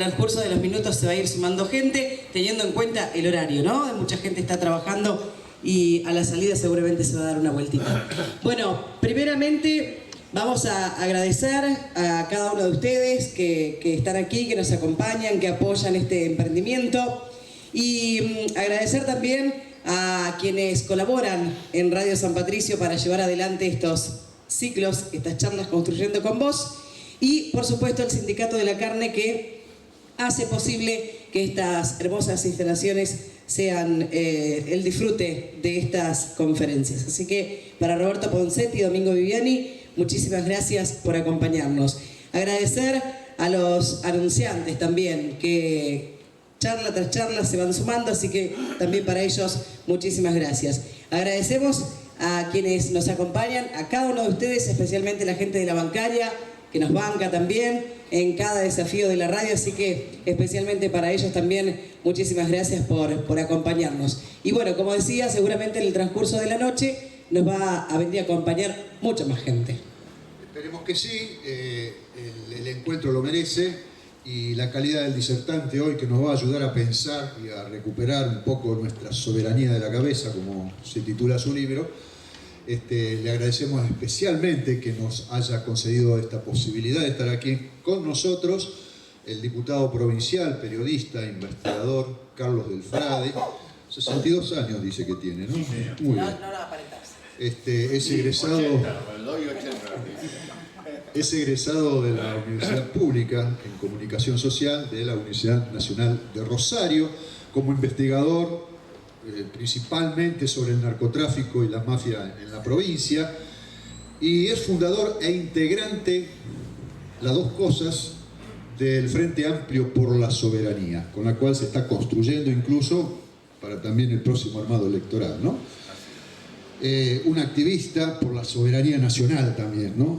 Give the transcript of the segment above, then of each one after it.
transcurso de los minutos se va a ir sumando gente, teniendo en cuenta el horario, ¿no? Mucha gente está trabajando y a la salida seguramente se va a dar una vueltita. Bueno, primeramente vamos a agradecer a cada uno de ustedes que están aquí, que nos acompañan, que apoyan este emprendimiento, y agradecer también a quienes colaboran en Radio San Patricio para llevar adelante estos ciclos, estas charlas Construyendo con Vos, y por supuesto el Sindicato de la Carne, que hace posible que estas hermosas instalaciones sean el disfrute de estas conferencias. Así que para Roberto Poncetti y Domingo Viviani, muchísimas gracias por acompañarnos. Agradecer a los anunciantes también, que charla tras charla se van sumando, así que también para ellos muchísimas gracias. Agradecemos a quienes nos acompañan, a cada uno de ustedes, especialmente la gente de la bancaria, que nos banca también en cada desafío de la radio, así que especialmente para ellos también muchísimas gracias por acompañarnos. Y bueno, como decía, seguramente en el transcurso de la noche nos va a venir a acompañar mucha más gente. Esperemos que sí, el encuentro lo merece, y la calidad del disertante hoy, que nos va a ayudar a pensar y a recuperar un poco nuestra soberanía de la cabeza, como se titula su libro. Le agradecemos especialmente que nos haya concedido esta posibilidad de estar aquí con nosotros el diputado provincial, periodista, investigador Carlos Delfrade. 62 años dice que tiene, ¿no? Muy bien. No aparentas. Es egresado, 80, es egresado de la Universidad Pública en Comunicación Social de la Universidad Nacional de Rosario, como investigador principalmente sobre el narcotráfico y la mafia en la provincia, y es fundador e integrante, las dos cosas, del Frente Amplio por la Soberanía, con la cual se está construyendo incluso para también el próximo armado electoral, ¿no? Un activista por la soberanía nacional también, ¿no?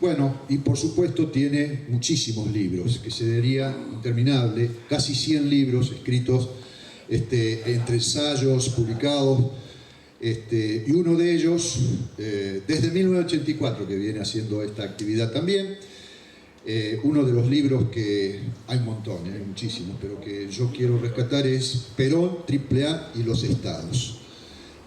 Bueno, y por supuesto tiene muchísimos libros, que se diría interminable, casi 100 libros escritos, entre ensayos publicados, y uno de ellos, desde 1984 que viene haciendo esta actividad también. Uno de los libros que hay un montón, hay muchísimos, pero que yo quiero rescatar es Perón, AAA y los Estados.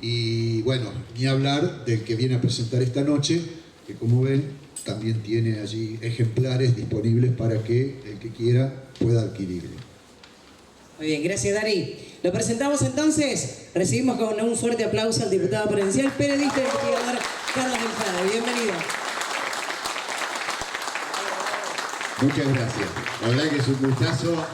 Y bueno, ni hablar del que viene a presentar esta noche, que como ven también tiene allí ejemplares disponibles para que el que quiera pueda adquirirlo. Muy bien, gracias Dari. Lo presentamos entonces, recibimos con un fuerte aplauso al diputado provincial, periodista y investigador Carlos Delfrade. Bienvenido. Muchas gracias. La verdad que es un gustazo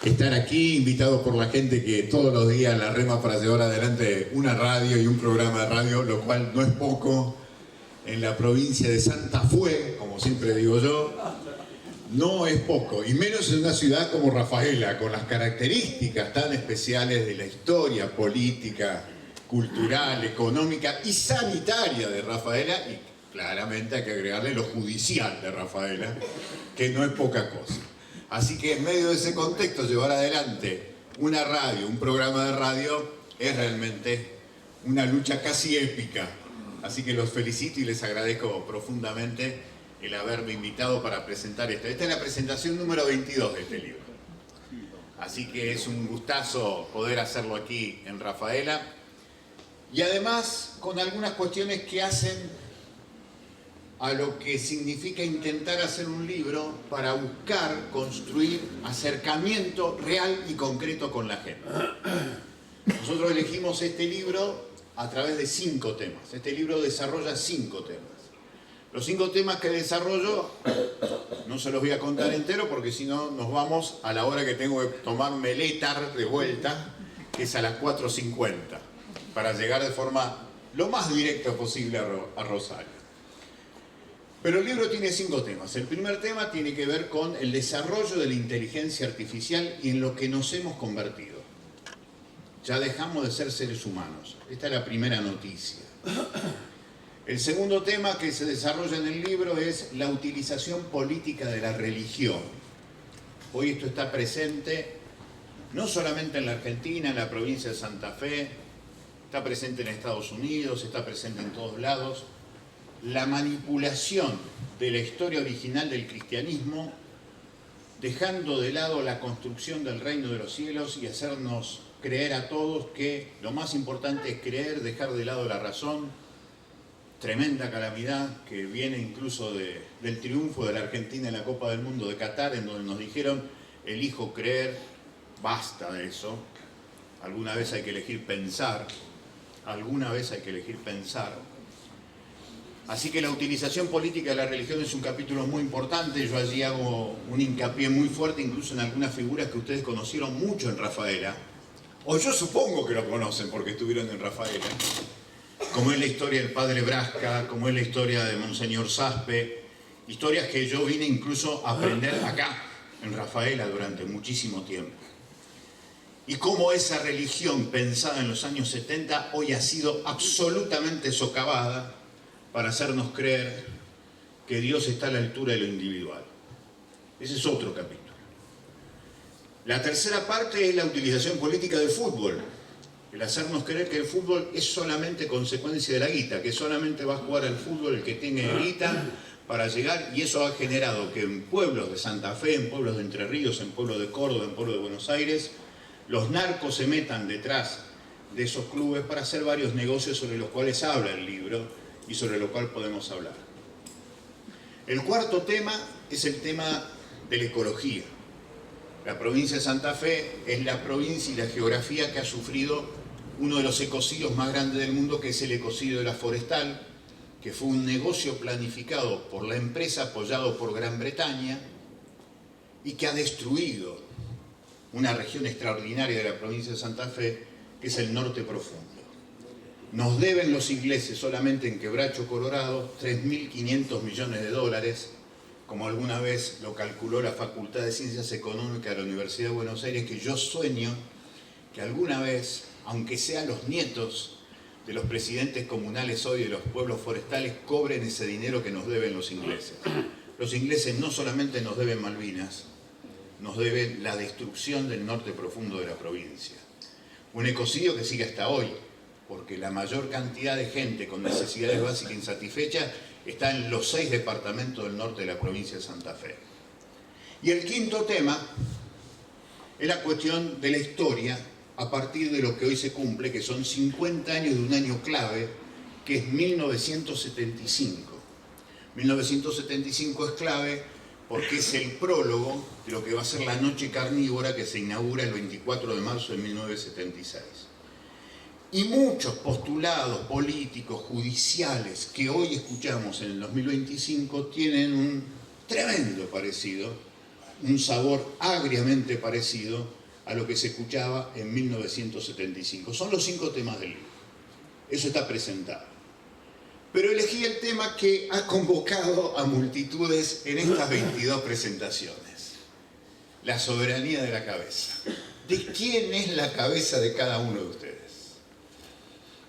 estar aquí, invitado por la gente que todos los días la rema para llevar adelante una radio y un programa de radio, lo cual no es poco en la provincia de Santa Fe, como siempre digo yo. No es poco, y menos en una ciudad como Rafaela, con las características tan especiales de la historia política, cultural, económica y sanitaria de Rafaela, y claramente hay que agregarle lo judicial de Rafaela, que no es poca cosa. Así que en medio de ese contexto, llevar adelante una radio, un programa de radio, es realmente una lucha casi épica. Así que los felicito y les agradezco profundamente el haberme invitado para presentar esto. Esta es la presentación número 22 de este libro. Así que es un gustazo poder hacerlo aquí en Rafaela. Y además con algunas cuestiones que hacen a lo que significa intentar hacer un libro para buscar construir acercamiento real y concreto con la gente. Nosotros elegimos este libro a través de 5 temas. Este libro desarrolla 5 temas. Los 5 temas que desarrollo no se los voy a contar entero, porque si no nos vamos a la hora que tengo que tomarme el éter de vuelta, que es a las 4:50, para llegar de forma lo más directa posible a Rosario. Pero el libro tiene 5 temas. El primer tema tiene que ver con el desarrollo de la inteligencia artificial y en lo que nos hemos convertido. Ya dejamos de ser seres humanos. Esta es la primera noticia. El segundo tema que se desarrolla en el libro es la utilización política de la religión. Hoy esto está presente no solamente en la Argentina, en la provincia de Santa Fe, está presente en Estados Unidos, está presente en todos lados. La manipulación de la historia original del cristianismo dejando de lado la construcción del reino de los cielos y hacernos creer a todos que lo más importante es creer, dejar de lado la razón. Tremenda calamidad que viene incluso del triunfo de la Argentina en la Copa del Mundo de Qatar, en donde nos dijeron, elijo creer, basta de eso. Alguna vez hay que elegir pensar, alguna vez hay que elegir pensar. Así que la utilización política de la religión es un capítulo muy importante. Yo allí hago un hincapié muy fuerte, incluso en algunas figuras que ustedes conocieron mucho en Rafaela, o yo supongo que lo conocen porque estuvieron en Rafaela, como es la historia del padre Brasca, como es la historia de Monseñor Saspe, historias que yo vine incluso a aprender acá, en Rafaela, durante muchísimo tiempo. Y cómo esa religión pensada en los años 70 hoy ha sido absolutamente socavada para hacernos creer que Dios está a la altura de lo individual. Ese es otro capítulo. La tercera parte es la utilización política del fútbol. El hacernos creer que el fútbol es solamente consecuencia de la guita, que solamente va a jugar al fútbol el que tiene guita para llegar, y eso ha generado que en pueblos de Santa Fe, en pueblos de Entre Ríos, en pueblos de Córdoba, en pueblos de Buenos Aires, los narcos se metan detrás de esos clubes para hacer varios negocios sobre los cuales habla el libro y sobre lo cual podemos hablar. El cuarto tema es el tema de la ecología. La provincia de Santa Fe es la provincia y la geografía que ha sufrido uno de los ecocidios más grandes del mundo, que es el ecocidio de la Forestal, que fue un negocio planificado por la empresa apoyado por Gran Bretaña y que ha destruido una región extraordinaria de la provincia de Santa Fe, que es el norte profundo. Nos deben los ingleses solamente en Quebracho Colorado 3.500 millones de dólares, como alguna vez lo calculó la Facultad de Ciencias Económicas de la Universidad de Buenos Aires, que yo sueño que alguna vez, aunque sean los nietos de los presidentes comunales hoy de los pueblos forestales, cobren ese dinero que nos deben los ingleses. Los ingleses no solamente nos deben Malvinas, nos deben la destrucción del norte profundo de la provincia. Un ecocidio que sigue hasta hoy, porque la mayor cantidad de gente con necesidades básicas insatisfechas está en los 6 departamentos del norte de la provincia de Santa Fe. Y el quinto tema es la cuestión de la historia a partir de lo que hoy se cumple, que son 50 años de un año clave, que es 1975. 1975 es clave porque es el prólogo de lo que va a ser la Noche Carnívora, que se inaugura el 24 de marzo de 1976. Y muchos postulados políticos, judiciales, que hoy escuchamos en el 2025, tienen un tremendo parecido, un sabor agriamente parecido a lo que se escuchaba en 1975. Son los 5 temas del libro. Eso está presentado. Pero elegí el tema que ha convocado a multitudes en estas 22 presentaciones. La soberanía de la cabeza. ¿De quién es la cabeza de cada uno de ustedes?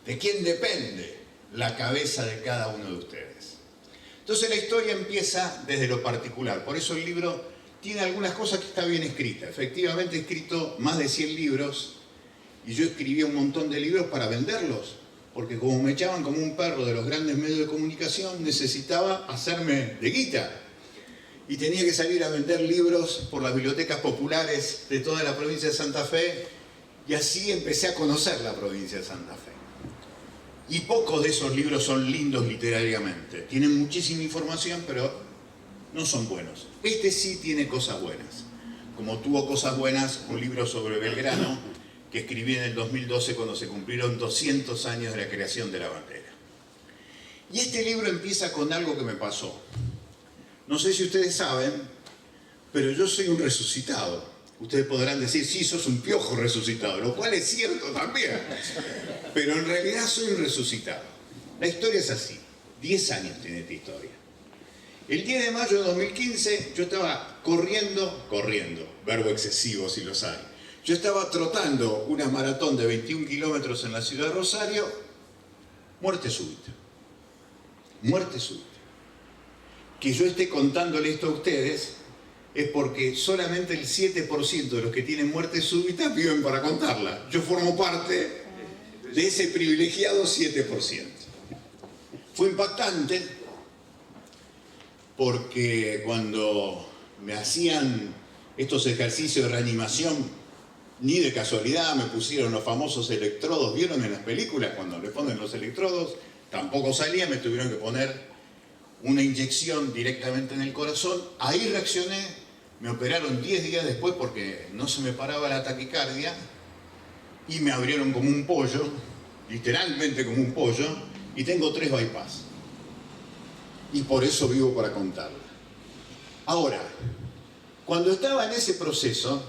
¿De quién depende la cabeza de cada uno de ustedes? Entonces la historia empieza desde lo particular. Por eso el libro tiene algunas cosas que está bien escrita. Efectivamente he escrito más de 100 libros y yo escribí un montón de libros para venderlos. Porque como me echaban como un perro de los grandes medios de comunicación, necesitaba hacerme de guita. Y tenía que salir a vender libros por las bibliotecas populares de toda la provincia de Santa Fe. Y así empecé a conocer la provincia de Santa Fe. Y pocos de esos libros son lindos literariamente. Tienen muchísima información, pero no son buenos. Este sí tiene cosas buenas. Como tuvo cosas buenas un libro sobre Belgrano, que escribí en el 2012 cuando se cumplieron 200 años de la creación de la bandera. Y este libro empieza con algo que me pasó. No sé si ustedes saben, pero yo soy un resucitado. Ustedes podrán decir, sí, sos un piojo resucitado, lo cual es cierto también. Pero en realidad soy un resucitado. La historia es así. 10 años tiene esta historia. El 10 de mayo de 2015 yo estaba corriendo, verbo excesivo si los hay. Yo estaba trotando una maratón de 21 kilómetros en la ciudad de Rosario, muerte súbita. Muerte súbita. Que yo esté contándole esto a ustedes es porque solamente el 7% de los que tienen muerte súbita viven para contarla. Yo formo parte de ese privilegiado 7%. Fue impactante porque cuando me hacían estos ejercicios de reanimación, ni de casualidad me pusieron los famosos electrodos. ¿Vieron en las películas cuando le ponen los electrodos? Tampoco salía, me tuvieron que poner una inyección directamente en el corazón. Ahí reaccioné, me operaron 10 días después porque no se me paraba la taquicardia y me abrieron como un pollo, literalmente como un pollo, y tengo 3 bypass. Y por eso vivo para contarla. Ahora, cuando estaba en ese proceso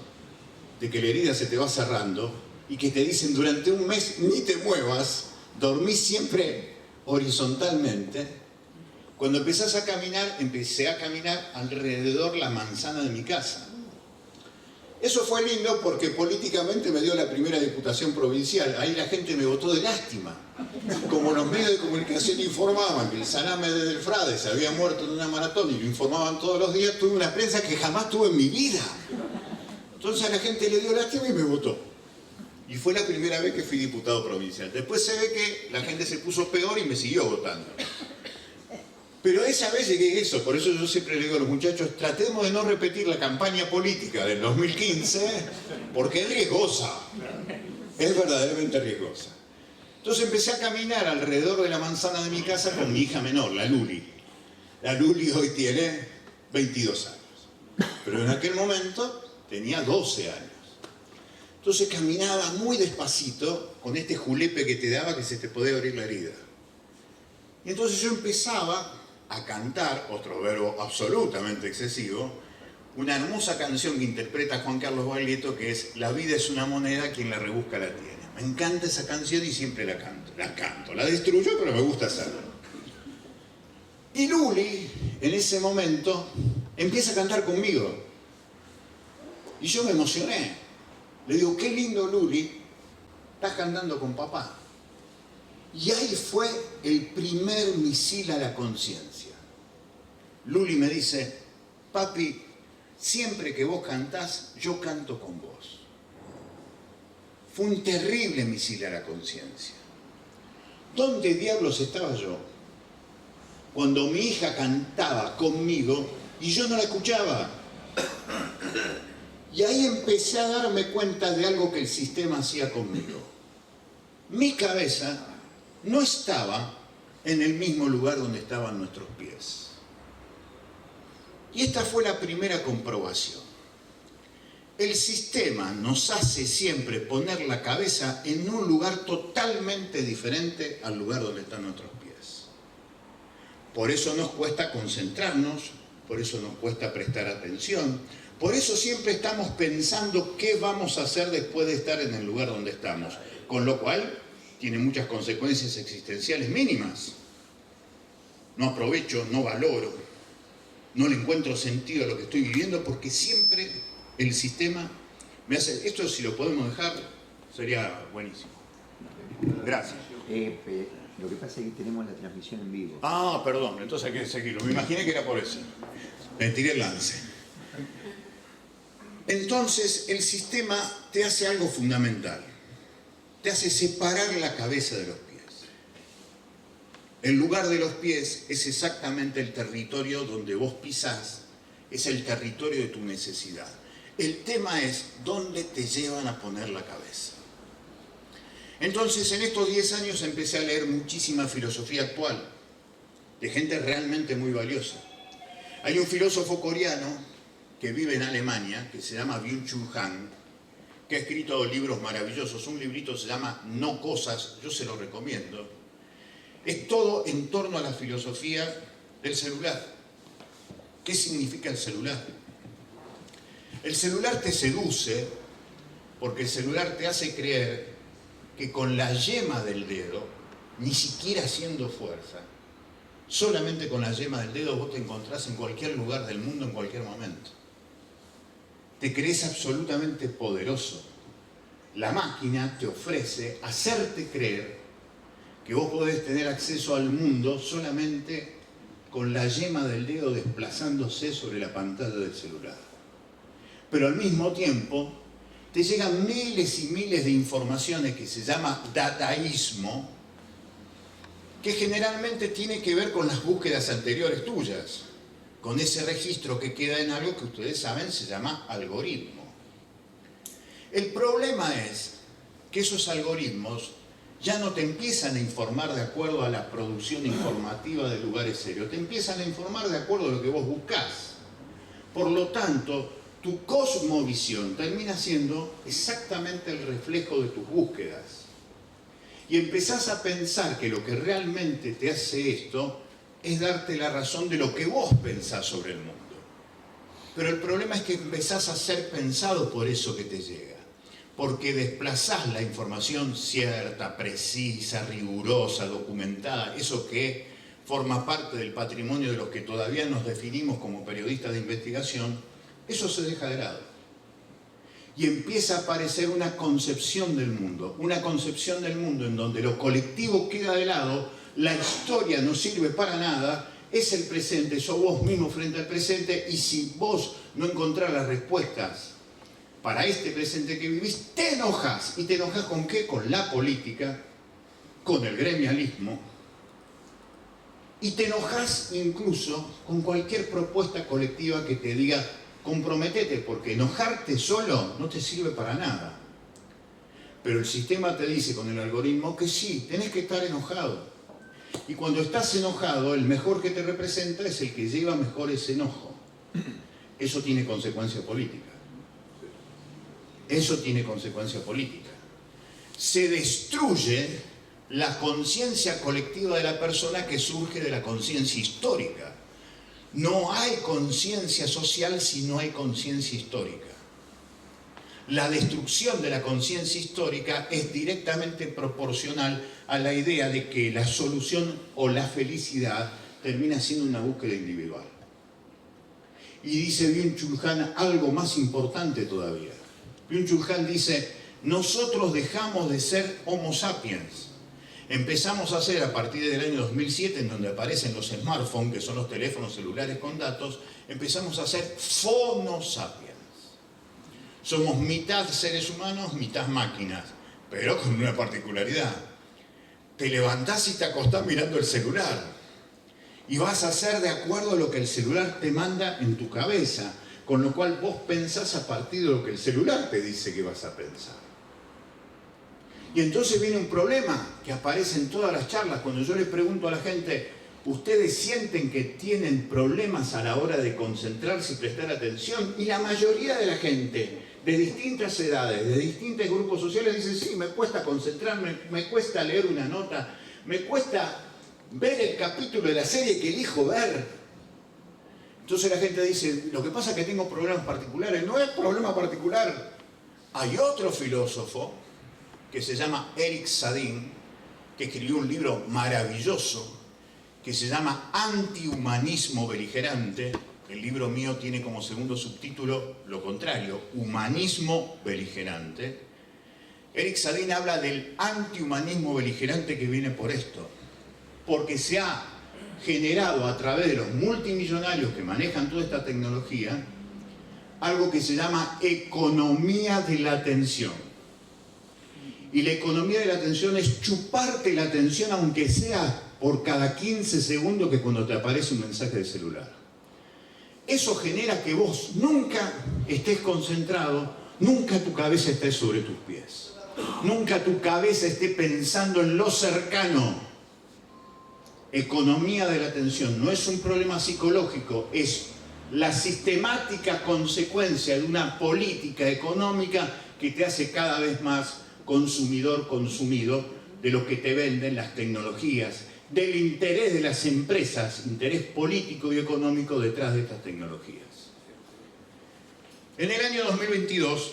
de que la herida se te va cerrando y que te dicen durante un mes ni te muevas, dormís siempre horizontalmente, cuando empecé a caminar alrededor la manzana de mi casa. Eso fue lindo porque políticamente me dio la primera diputación provincial. Ahí la gente me votó de lástima. Como los medios de comunicación informaban que el salame de Delfrade se había muerto en una maratón y lo informaban todos los días, tuve una prensa que jamás tuve en mi vida. Entonces a la gente le dio lástima y me votó. Y fue la primera vez que fui diputado provincial. Después se ve que la gente se puso peor y me siguió votando. Pero esa vez llegué a eso, por eso yo siempre le digo a los muchachos, tratemos de no repetir la campaña política del 2015, porque es riesgosa, es verdaderamente riesgosa. Entonces empecé a caminar alrededor de la manzana de mi casa con mi hija menor, la Luli. La Luli hoy tiene 22 años, pero en aquel momento tenía 12 años. Entonces caminaba muy despacito con este julepe que te daba que se te podía abrir la herida. Y entonces yo empezaba a cantar, otro verbo absolutamente excesivo, una hermosa canción que interpreta Juan Carlos Baglietto, que es La vida es una moneda, quien la rebusca la tiene. Me encanta esa canción y siempre la canto. La destruyo, pero me gusta hacerlo. Y Luli, en ese momento, empieza a cantar conmigo. Y yo me emocioné. Le digo, qué lindo, Luli, estás cantando con papá. Y ahí fue el primer misil a la conciencia. Luli me dice, papi, siempre que vos cantás, yo canto con vos. Fue un terrible misil a la conciencia. ¿Dónde diablos estaba yo cuando mi hija cantaba conmigo y yo no la escuchaba? Y ahí empecé a darme cuenta de algo que el sistema hacía conmigo. Mi cabeza no estaba en el mismo lugar donde estaban nuestros pies. Y esta fue la primera comprobación. El sistema nos hace siempre poner la cabeza en un lugar totalmente diferente al lugar donde están nuestros pies. Por eso nos cuesta concentrarnos, por eso nos cuesta prestar atención, por eso siempre estamos pensando qué vamos a hacer después de estar en el lugar donde estamos. Con lo cual tiene muchas consecuencias existenciales mínimas. No aprovecho, no valoro, no le encuentro sentido a lo que estoy viviendo porque siempre el sistema me hace... Esto si lo podemos dejar sería buenísimo. Gracias. Lo que pasa es que tenemos la transmisión en vivo. Ah, perdón, entonces hay que seguirlo. Me imaginé que era por eso. Me tiré el lance. Entonces el sistema te hace algo fundamental. Te hace separar la cabeza de los pies. El lugar de los pies es exactamente el territorio donde vos pisás, es el territorio de tu necesidad. El tema es dónde te llevan a poner la cabeza. Entonces, en estos 10 años empecé a leer muchísima filosofía actual, de gente realmente muy valiosa. Hay un filósofo coreano que vive en Alemania, que se llama Byung-Chul Han, que ha escrito libros maravillosos. Un librito se llama No Cosas, yo se lo recomiendo. Es todo en torno a la filosofía del celular. ¿Qué significa el celular? El celular te seduce porque el celular te hace creer que con la yema del dedo, ni siquiera haciendo fuerza, solamente con la yema del dedo vos te encontrás en cualquier lugar del mundo en cualquier momento. Te crees absolutamente poderoso. La máquina te ofrece hacerte creer que vos podés tener acceso al mundo solamente con la yema del dedo desplazándose sobre la pantalla del celular. Pero al mismo tiempo te llegan miles y miles de informaciones que se llama dataísmo, que generalmente tiene que ver con las búsquedas anteriores tuyas, con ese registro que queda en algo que ustedes saben se llama algoritmo. El problema es que esos algoritmos ya no te empiezan a informar de acuerdo a la producción informativa de lugares serios, te empiezan a informar de acuerdo a lo que vos buscás. Por lo tanto, tu cosmovisión termina siendo exactamente el reflejo de tus búsquedas. Y empezás a pensar que lo que realmente te hace esto es darte la razón de lo que vos pensás sobre el mundo. Pero el problema es que empezás a ser pensado por eso que te llega. Porque desplazás la información cierta, precisa, rigurosa, documentada, eso que forma parte del patrimonio de los que todavía nos definimos como periodistas de investigación, eso se deja de lado. Y empieza a aparecer una concepción del mundo en donde lo colectivo queda de lado, la historia no sirve para nada, es el presente, sos vos mismo frente al presente, y si vos no encontrás las respuestas para este presente que vivís, te enojas. ¿Y te enojas con qué? Con la política, con el gremialismo, y te enojas incluso con cualquier propuesta colectiva que te diga comprometete, porque enojarte solo no te sirve para nada. Pero el sistema te dice con el algoritmo que sí, tenés que estar enojado. Y cuando estás enojado, el mejor que te representa es el que lleva mejor ese enojo. Eso tiene consecuencia política. Eso tiene consecuencia política. Se destruye la conciencia colectiva de la persona que surge de la conciencia histórica. No hay conciencia social si no hay conciencia histórica. La destrucción de la conciencia histórica es directamente proporcional a la idea de que la solución o la felicidad termina siendo una búsqueda individual. Y dice Byung-Chul Han algo más importante todavía. Byung-Chul Han dice, nosotros dejamos de ser Homo sapiens. Empezamos a ser a partir del año 2007, en donde aparecen los smartphones, que son los teléfonos celulares con datos, empezamos a ser Phono sapiens. Somos mitad seres humanos, mitad máquinas, pero con una particularidad. Te levantás y te acostás mirando el celular. Y vas a hacer de acuerdo a lo que el celular te manda en tu cabeza, con lo cual vos pensás a partir de lo que el celular te dice que vas a pensar. Y entonces viene un problema que aparece en todas las charlas. Cuando yo le pregunto a la gente, ¿ustedes sienten que tienen problemas a la hora de concentrarse y prestar atención? Y la mayoría de la gente, de distintas edades, de distintos grupos sociales, dice, sí, me cuesta concentrarme, me cuesta leer una nota, me cuesta ver el capítulo de la serie que elijo ver. Entonces la gente dice, lo que pasa es que tengo problemas particulares. No es problema particular. Hay otro filósofo que se llama Eric Sadin, que escribió un libro maravilloso que se llama Antihumanismo Beligerante. El libro mío tiene como segundo subtítulo lo contrario, Humanismo Beligerante. Eric Sadin habla del antihumanismo beligerante que viene por esto, porque se ha generado a través de los multimillonarios que manejan toda esta tecnología algo que se llama economía de la atención. Y la economía de la atención es chuparte la atención, aunque sea por cada 15 segundos que cuando te aparece un mensaje de celular. Eso genera que vos nunca estés concentrado, nunca tu cabeza esté sobre tus pies. Nunca tu cabeza esté pensando en lo cercano. Economía de la atención no es un problema psicológico, es la sistemática consecuencia de una política económica que te hace cada vez más consumidor consumido de lo que te venden las tecnologías, del interés de las empresas, interés político y económico detrás de estas tecnologías. En el año 2022,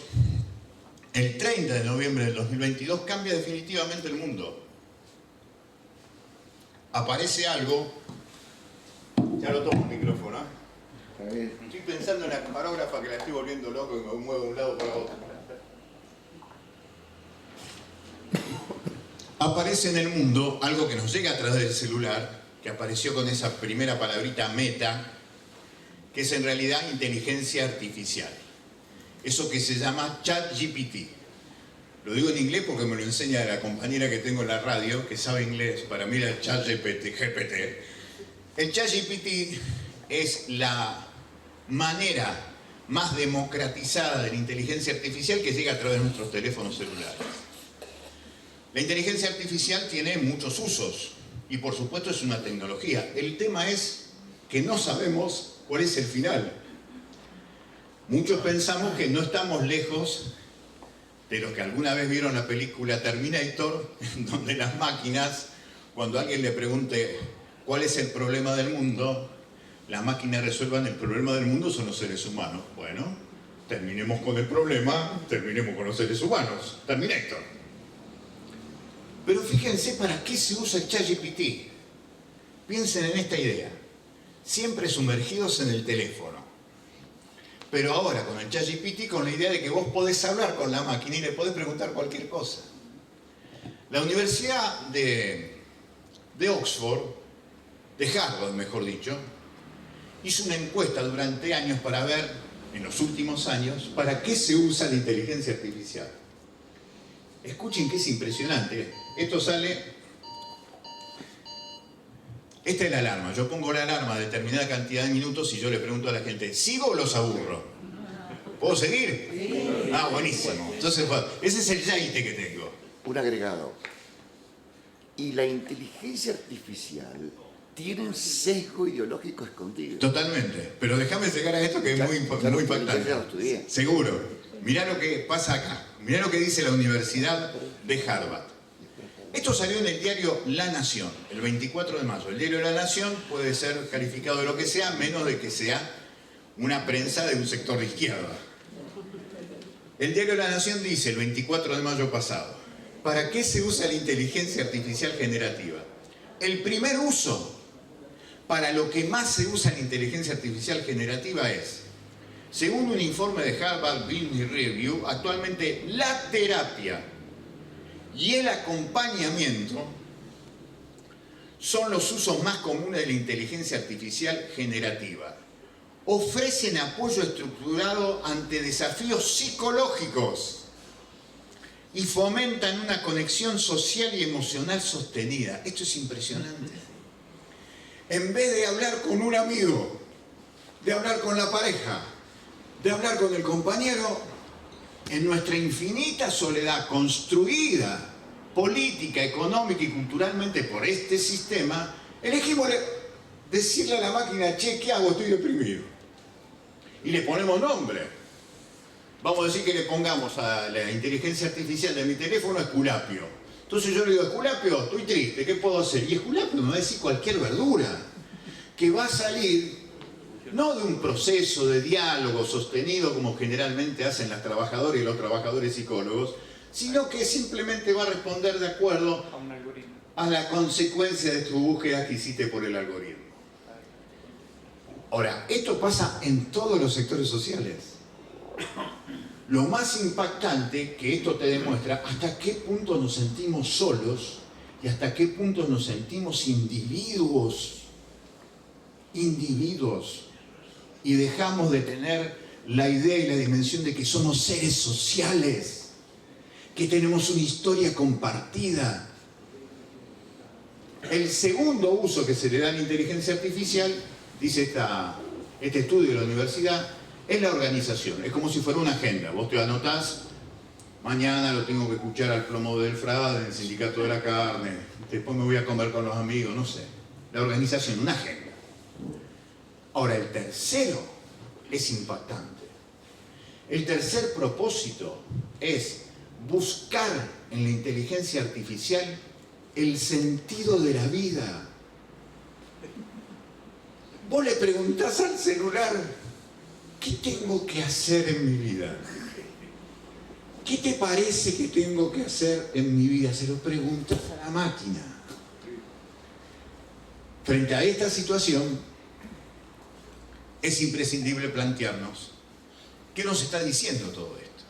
el 30 de noviembre del 2022, cambia definitivamente el mundo. Aparece algo, ya lo tomo el micrófono, ¿eh? Estoy pensando en la camarógrafa que la estoy volviendo loco y me muevo de un lado para otro. Aparece en el mundo algo que nos llega a través del celular, que apareció con esa primera palabrita meta, que es en realidad inteligencia artificial. Eso que se llama ChatGPT. Lo digo en inglés porque me lo enseña la compañera que tengo en la radio, que sabe inglés. Para mí era ChatGPT. El ChatGPT es la manera más democratizada de la inteligencia artificial que llega a través de nuestros teléfonos celulares. La inteligencia artificial tiene muchos usos y por supuesto es una tecnología. El tema es que no sabemos cuál es el final. Muchos pensamos que no estamos lejos de los que alguna vez vieron la película Terminator, donde las máquinas, cuando alguien le pregunte cuál es el problema del mundo, las máquinas resuelvan el problema del mundo son los seres humanos. Bueno, terminemos con el problema, terminemos con los seres humanos. Terminator. Pero fíjense para qué se usa el ChatGPT. Piensen en esta idea. Siempre sumergidos en el teléfono. Pero ahora con el ChatGPT, con la idea de que vos podés hablar con la máquina y le podés preguntar cualquier cosa. La Universidad de Oxford, de Harvard mejor dicho, hizo una encuesta durante años para ver, en los últimos años, para qué se usa la inteligencia artificial. Escuchen que es impresionante. Esto sale... Esta es la alarma. Yo pongo la alarma a determinada cantidad de minutos y yo le pregunto a la gente, ¿sigo o los aburro? ¿Puedo seguir? Sí. Ah, buenísimo. Entonces, ese es el yaite que tengo. Un agregado. Y la inteligencia artificial tiene un sesgo ideológico escondido. Totalmente. Pero déjame llegar a esto que es muy impactante. Ya lo estudié. Seguro. Mirá lo que pasa acá. Mirá lo que dice la Universidad de Harvard. Esto salió en el diario La Nación, el 24 de mayo. El diario La Nación puede ser calificado de lo que sea, menos de que sea una prensa de un sector de izquierda. El diario La Nación dice, el 24 de mayo pasado, ¿para qué se usa la inteligencia artificial generativa? El primer uso, para lo que más se usa la inteligencia artificial generativa es, según un informe de Harvard Business Review, actualmente la terapia y el acompañamiento son los usos más comunes de la inteligencia artificial generativa. Ofrecen apoyo estructurado ante desafíos psicológicos y fomentan una conexión social y emocional sostenida. Esto es impresionante. En vez de hablar con un amigo, de hablar con la pareja, de hablar con el compañero, en nuestra infinita soledad construida política, económica y culturalmente por este sistema, elegimos decirle a la máquina, che, ¿qué hago? Estoy deprimido. Y le ponemos nombre. Vamos a decir que le pongamos a la inteligencia artificial de mi teléfono Esculapio. Entonces yo le digo, Esculapio, estoy triste, ¿qué puedo hacer? Y Esculapio me va a decir cualquier verdura, que va a salir no de un proceso de diálogo sostenido como generalmente hacen las trabajadoras y los trabajadores psicólogos, sino que simplemente va a responder de acuerdo a la consecuencia de tu búsqueda que hiciste por el algoritmo. Ahora, esto pasa en todos los sectores sociales. Lo más impactante que esto te demuestra hasta qué punto nos sentimos solos y hasta qué punto nos sentimos individuos. Y dejamos de tener la idea y la dimensión de que somos seres sociales, que tenemos una historia compartida. El segundo uso que se le da a la inteligencia artificial, dice este estudio de la universidad, es la organización. Es como si fuera una agenda. Vos te anotás, mañana lo tengo que escuchar al plomo del Frade en el sindicato de la carne, después me voy a comer con los amigos, no sé. La organización, una agenda. Ahora, el tercero es impactante. El tercer propósito es buscar en la inteligencia artificial el sentido de la vida. Vos le preguntás al celular, ¿qué tengo que hacer en mi vida? ¿Qué te parece que tengo que hacer en mi vida? Se lo preguntas a la máquina. Frente a esta situación, es imprescindible plantearnos qué nos está diciendo todo esto.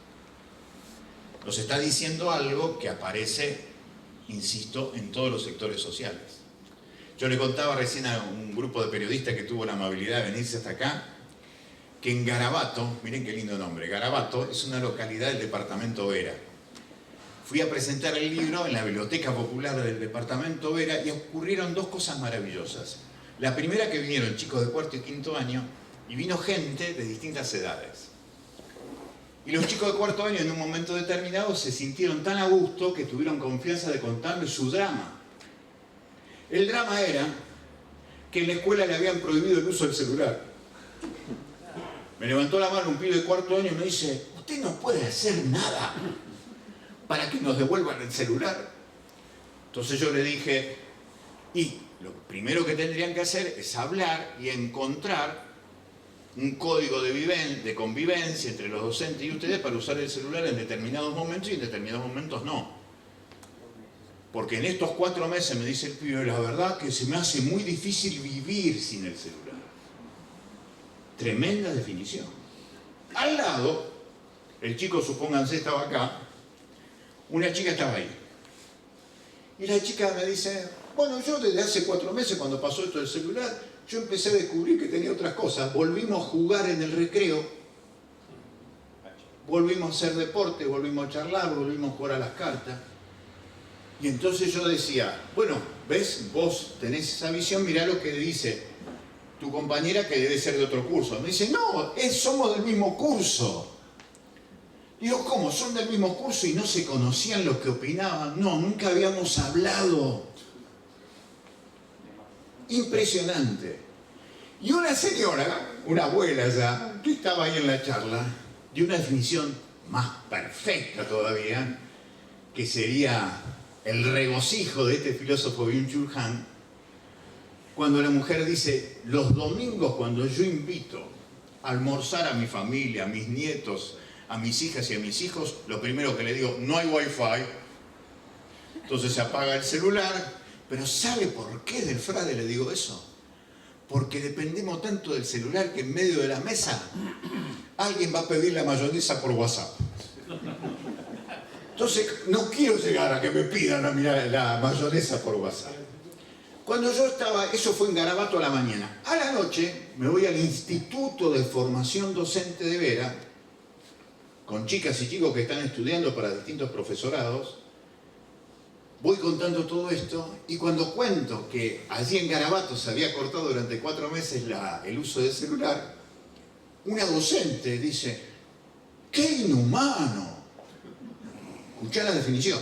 Nos está diciendo algo que aparece, insisto, en todos los sectores sociales. Yo le contaba recién a un grupo de periodistas que tuvo la amabilidad de venirse hasta acá, que en Garabato, miren qué lindo nombre, Garabato es una localidad del departamento Vera. Fui a presentar el libro en la Biblioteca Popular del departamento Vera y ocurrieron dos cosas maravillosas. La primera que vinieron chicos de cuarto y quinto año, y vino gente de distintas edades. Y los chicos de cuarto año en un momento determinado se sintieron tan a gusto que tuvieron confianza de contarme su drama. El drama era que en la escuela le habían prohibido el uso del celular. Me levantó la mano un pibe de cuarto año y me dice: usted no puede hacer nada para que nos devuelvan el celular. Entonces yo le dije, y lo primero que tendrían que hacer es hablar y encontrar un código de convivencia entre los docentes y ustedes para usar el celular en determinados momentos y en determinados momentos no. Porque en estos 4 meses, me dice el pibe, la verdad que se me hace muy difícil vivir sin el celular. Tremenda definición. Al lado, el chico, supónganse, estaba acá, una chica estaba ahí. Y la chica me dice, bueno, yo desde hace 4 meses, cuando pasó esto del celular, yo empecé a descubrir que tenía otras cosas. Volvimos a jugar en el recreo, volvimos a hacer deporte, volvimos a charlar, volvimos a jugar a las cartas. Y entonces yo decía, bueno, ¿ves? Vos tenés esa visión, mirá lo que dice tu compañera que debe ser de otro curso. Me dice, no, somos del mismo curso. Digo, ¿cómo? ¿Son del mismo curso y no se conocían los que opinaban? No, nunca habíamos hablado. Impresionante. Y una señora, una abuela ya, que estaba ahí en la charla, dio una definición más perfecta todavía, que sería el regocijo de este filósofo Byung-Chul Han, cuando la mujer dice, los domingos cuando yo invito a almorzar a mi familia, a mis nietos, a mis hijas y a mis hijos, lo primero que le digo, no hay wifi, entonces se apaga el celular. Pero ¿sabe por qué del frade le digo eso? Porque dependemos tanto del celular que en medio de la mesa alguien va a pedir la mayonesa por WhatsApp. Entonces no quiero llegar a que me pidan a mirar la mayonesa por WhatsApp. Cuando yo estaba, eso fue en Garabato a la mañana. A la noche me voy al Instituto de Formación Docente de Vera, con chicas y chicos que están estudiando para distintos profesorados. Voy contando todo esto y cuando cuento que allí en Garabato se había cortado durante 4 meses el uso del celular, una docente dice, ¡qué inhumano! Escuchá la definición.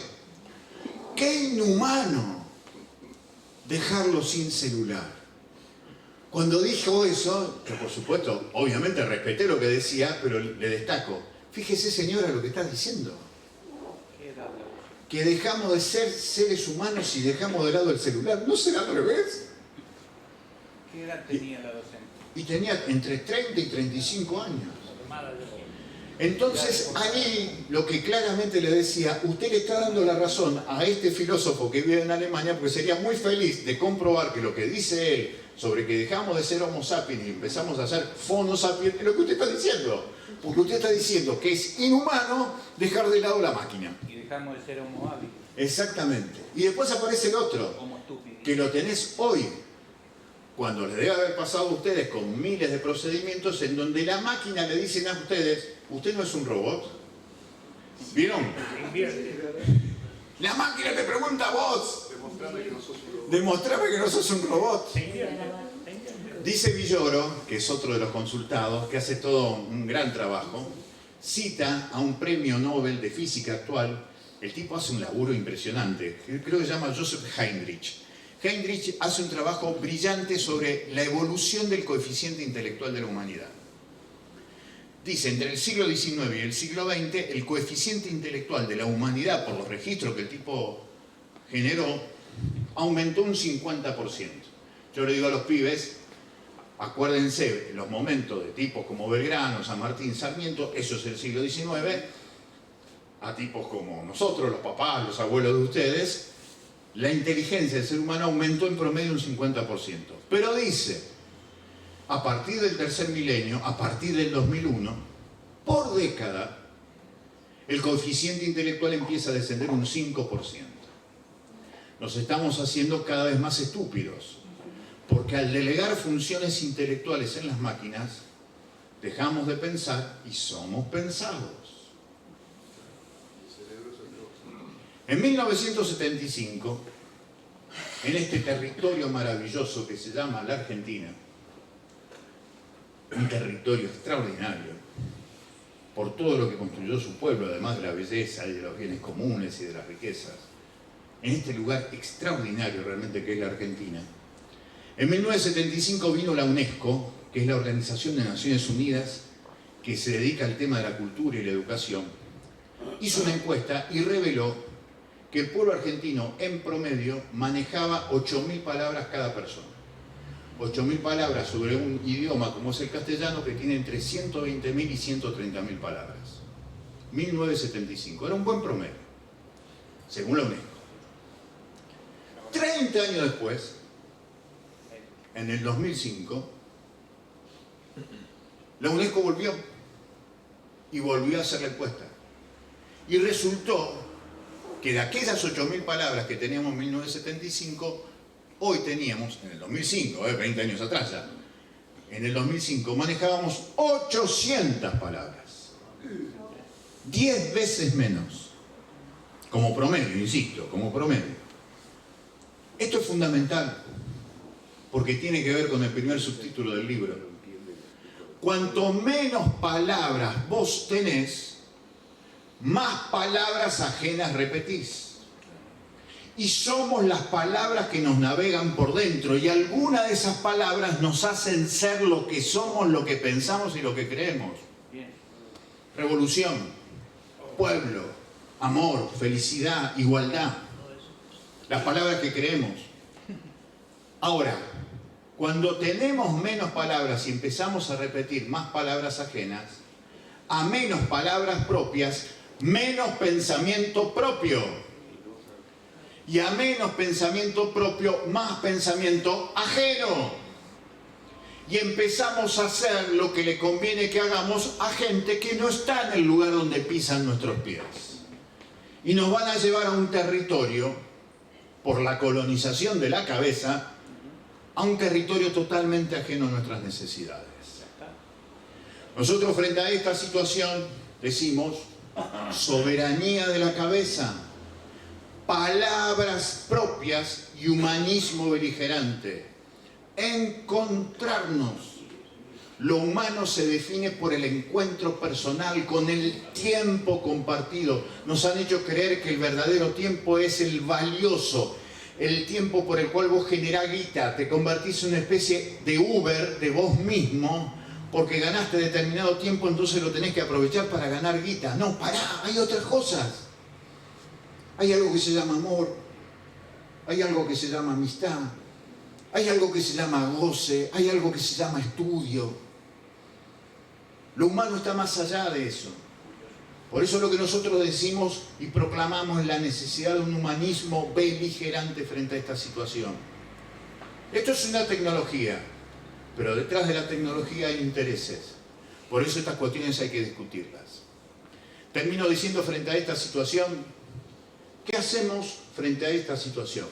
¡Qué inhumano dejarlo sin celular! Cuando dijo eso, yo por supuesto, obviamente respeté lo que decía, pero le destaco, fíjese señora lo que está diciendo. Que dejamos de ser seres humanos y dejamos de lado el celular. ¿No será al revés? ¿Qué edad tenía la docente? Y tenía entre 30 y 35 años. Entonces, ahí lo que claramente le decía, usted le está dando la razón a este filósofo que vive en Alemania, porque sería muy feliz de comprobar que lo que dice él sobre que dejamos de ser Homo sapiens y empezamos a ser Fono sapiens, es lo que usted está diciendo. Porque usted está diciendo que es inhumano dejar de lado la máquina. Y dejamos de ser Homo habilis. Exactamente. Y después aparece el otro, Homo estúpido. que lo tenés hoy, cuando les debe haber pasado a ustedes con miles de procedimientos en donde la máquina le dicen a ustedes, usted no es un robot. ¿Vieron? La máquina te pregunta a vos. Demostrame que no sos un robot. Dice Villoro, que es otro de los consultados, que hace todo un gran trabajo, cita a un premio Nobel de física actual. El tipo hace un laburo impresionante, creo que se llama Joseph Heinrich. Heinrich hace un trabajo brillante sobre la evolución del coeficiente intelectual de la humanidad. Dice, entre el siglo XIX y el siglo XX, el coeficiente intelectual de la humanidad, por los registros que el tipo generó, aumentó un 50%. Yo le digo a los pibes, acuérdense, en los momentos de tipos como Belgrano, San Martín, Sarmiento, eso es el siglo XIX, a tipos como nosotros, los papás, los abuelos de ustedes, la inteligencia del ser humano aumentó en promedio un 50%. Pero dice, a partir del tercer milenio, a partir del 2001, por década, el coeficiente intelectual empieza a descender un 5%. Nos estamos haciendo cada vez más estúpidos, porque al delegar funciones intelectuales en las máquinas, dejamos de pensar y somos pensados. En 1975, en este territorio maravilloso que se llama la Argentina, un territorio extraordinario, por todo lo que construyó su pueblo, además de la belleza y de los bienes comunes y de las riquezas, en este lugar extraordinario realmente que es la Argentina. En 1975 vino la UNESCO, que es la Organización de Naciones Unidas, que se dedica al tema de la cultura y la educación, hizo una encuesta y reveló que el pueblo argentino en promedio manejaba 8.000 palabras cada persona. 8.000 palabras sobre un idioma como es el castellano que tiene entre 120.000 y 130.000 palabras. 1975, era un buen promedio, según la UNESCO. 30 años después, en el 2005, la UNESCO volvió a hacer la encuesta. Y resultó que de aquellas 8.000 palabras que teníamos en 1975, hoy teníamos, en el 2005, 20 años atrás ya, en el 2005 manejábamos 800 palabras. 10 veces menos. Como promedio, insisto, como promedio. Esto es fundamental, porque tiene que ver con el primer subtítulo del libro. Cuanto menos palabras vos tenés, más palabras ajenas repetís. Y somos las palabras que nos navegan por dentro, y algunas de esas palabras nos hacen ser lo que somos, lo que pensamos y lo que creemos. Revolución, pueblo, amor, felicidad, igualdad. Las palabras que creemos. Ahora, cuando tenemos menos palabras y empezamos a repetir más palabras ajenas, a menos palabras propias, menos pensamiento propio. Y a menos pensamiento propio, más pensamiento ajeno. Y empezamos a hacer lo que le conviene que hagamos a gente que no está en el lugar donde pisan nuestros pies. Y nos van a llevar a un territorio, por la colonización de la cabeza, a un territorio totalmente ajeno a nuestras necesidades. Nosotros frente a esta situación decimos soberanía de la cabeza, palabras propias y humanismo beligerante. Encontrarnos. Lo humano se define por el encuentro personal con el tiempo compartido. Nos han hecho creer que el verdadero tiempo es el valioso, el tiempo por el cual vos generás guita, te convertís en una especie de Uber de vos mismo, porque ganaste determinado tiempo, entonces lo tenés que aprovechar para ganar guita. No, pará, hay otras cosas. Hay algo que se llama amor, hay algo que se llama amistad, hay algo que se llama goce, hay algo que se llama estudio. Lo humano está más allá de eso. Por eso lo que nosotros decimos y proclamamos es la necesidad de un humanismo beligerante frente a esta situación. Esto es una tecnología, pero detrás de la tecnología hay intereses. Por eso estas cuestiones hay que discutirlas. Termino diciendo frente a esta situación, ¿qué hacemos frente a esta situación?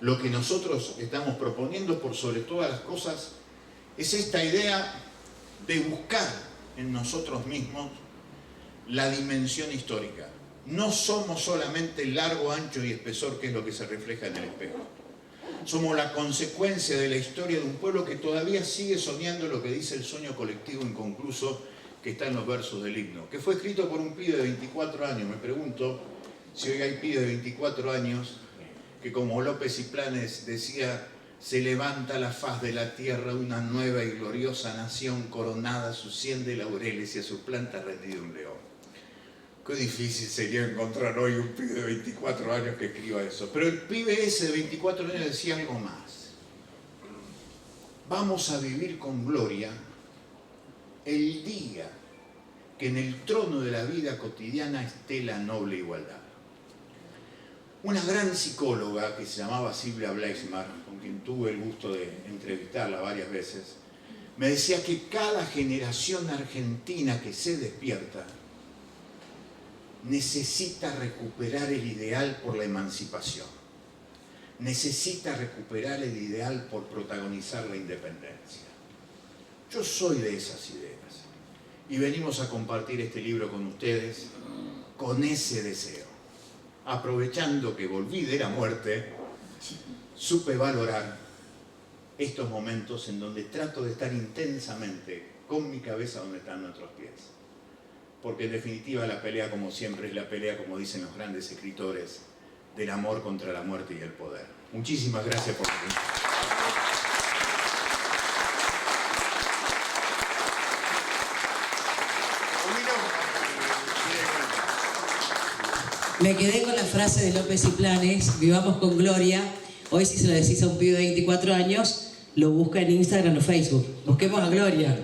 Lo que nosotros estamos proponiendo por sobre todas las cosas es esta idea de buscar en nosotros mismos la dimensión histórica. No somos solamente largo, ancho y espesor, que es lo que se refleja en el espejo. Somos la consecuencia de la historia de un pueblo que todavía sigue soñando lo que dice el sueño colectivo inconcluso que está en los versos del himno, que fue escrito por un pibe de 24 años. Me pregunto si hoy hay pibes de 24 años que, como López y Planes decía, se levanta la faz de la tierra una nueva y gloriosa nación coronada a sus 100 de laureles y a sus plantas rendido un león. Qué difícil sería encontrar hoy un pibe de 24 años que escriba eso. Pero el pibe ese de 24 años decía algo más. Vamos a vivir con gloria el día que en el trono de la vida cotidiana esté la noble igualdad. Una gran psicóloga que se llamaba Silvia Bleismar, con quien tuve el gusto de entrevistarla varias veces, me decía que cada generación argentina que se despierta necesita recuperar el ideal por la emancipación, necesita recuperar el ideal por protagonizar la independencia. Yo soy de esas ideas y venimos a compartir este libro con ustedes con ese deseo, aprovechando que volví de la muerte supe valorar estos momentos en donde trato de estar intensamente con mi cabeza donde están nuestros pies. Porque en definitiva la pelea, como siempre, es la pelea, como dicen los grandes escritores, del amor contra la muerte y el poder. Muchísimas gracias por venir. Me quedé con la frase de López y Planes, vivamos con gloria. Hoy si se lo decís a un pibe de 24 años, lo busca en Instagram o Facebook. Busquemos a Gloria.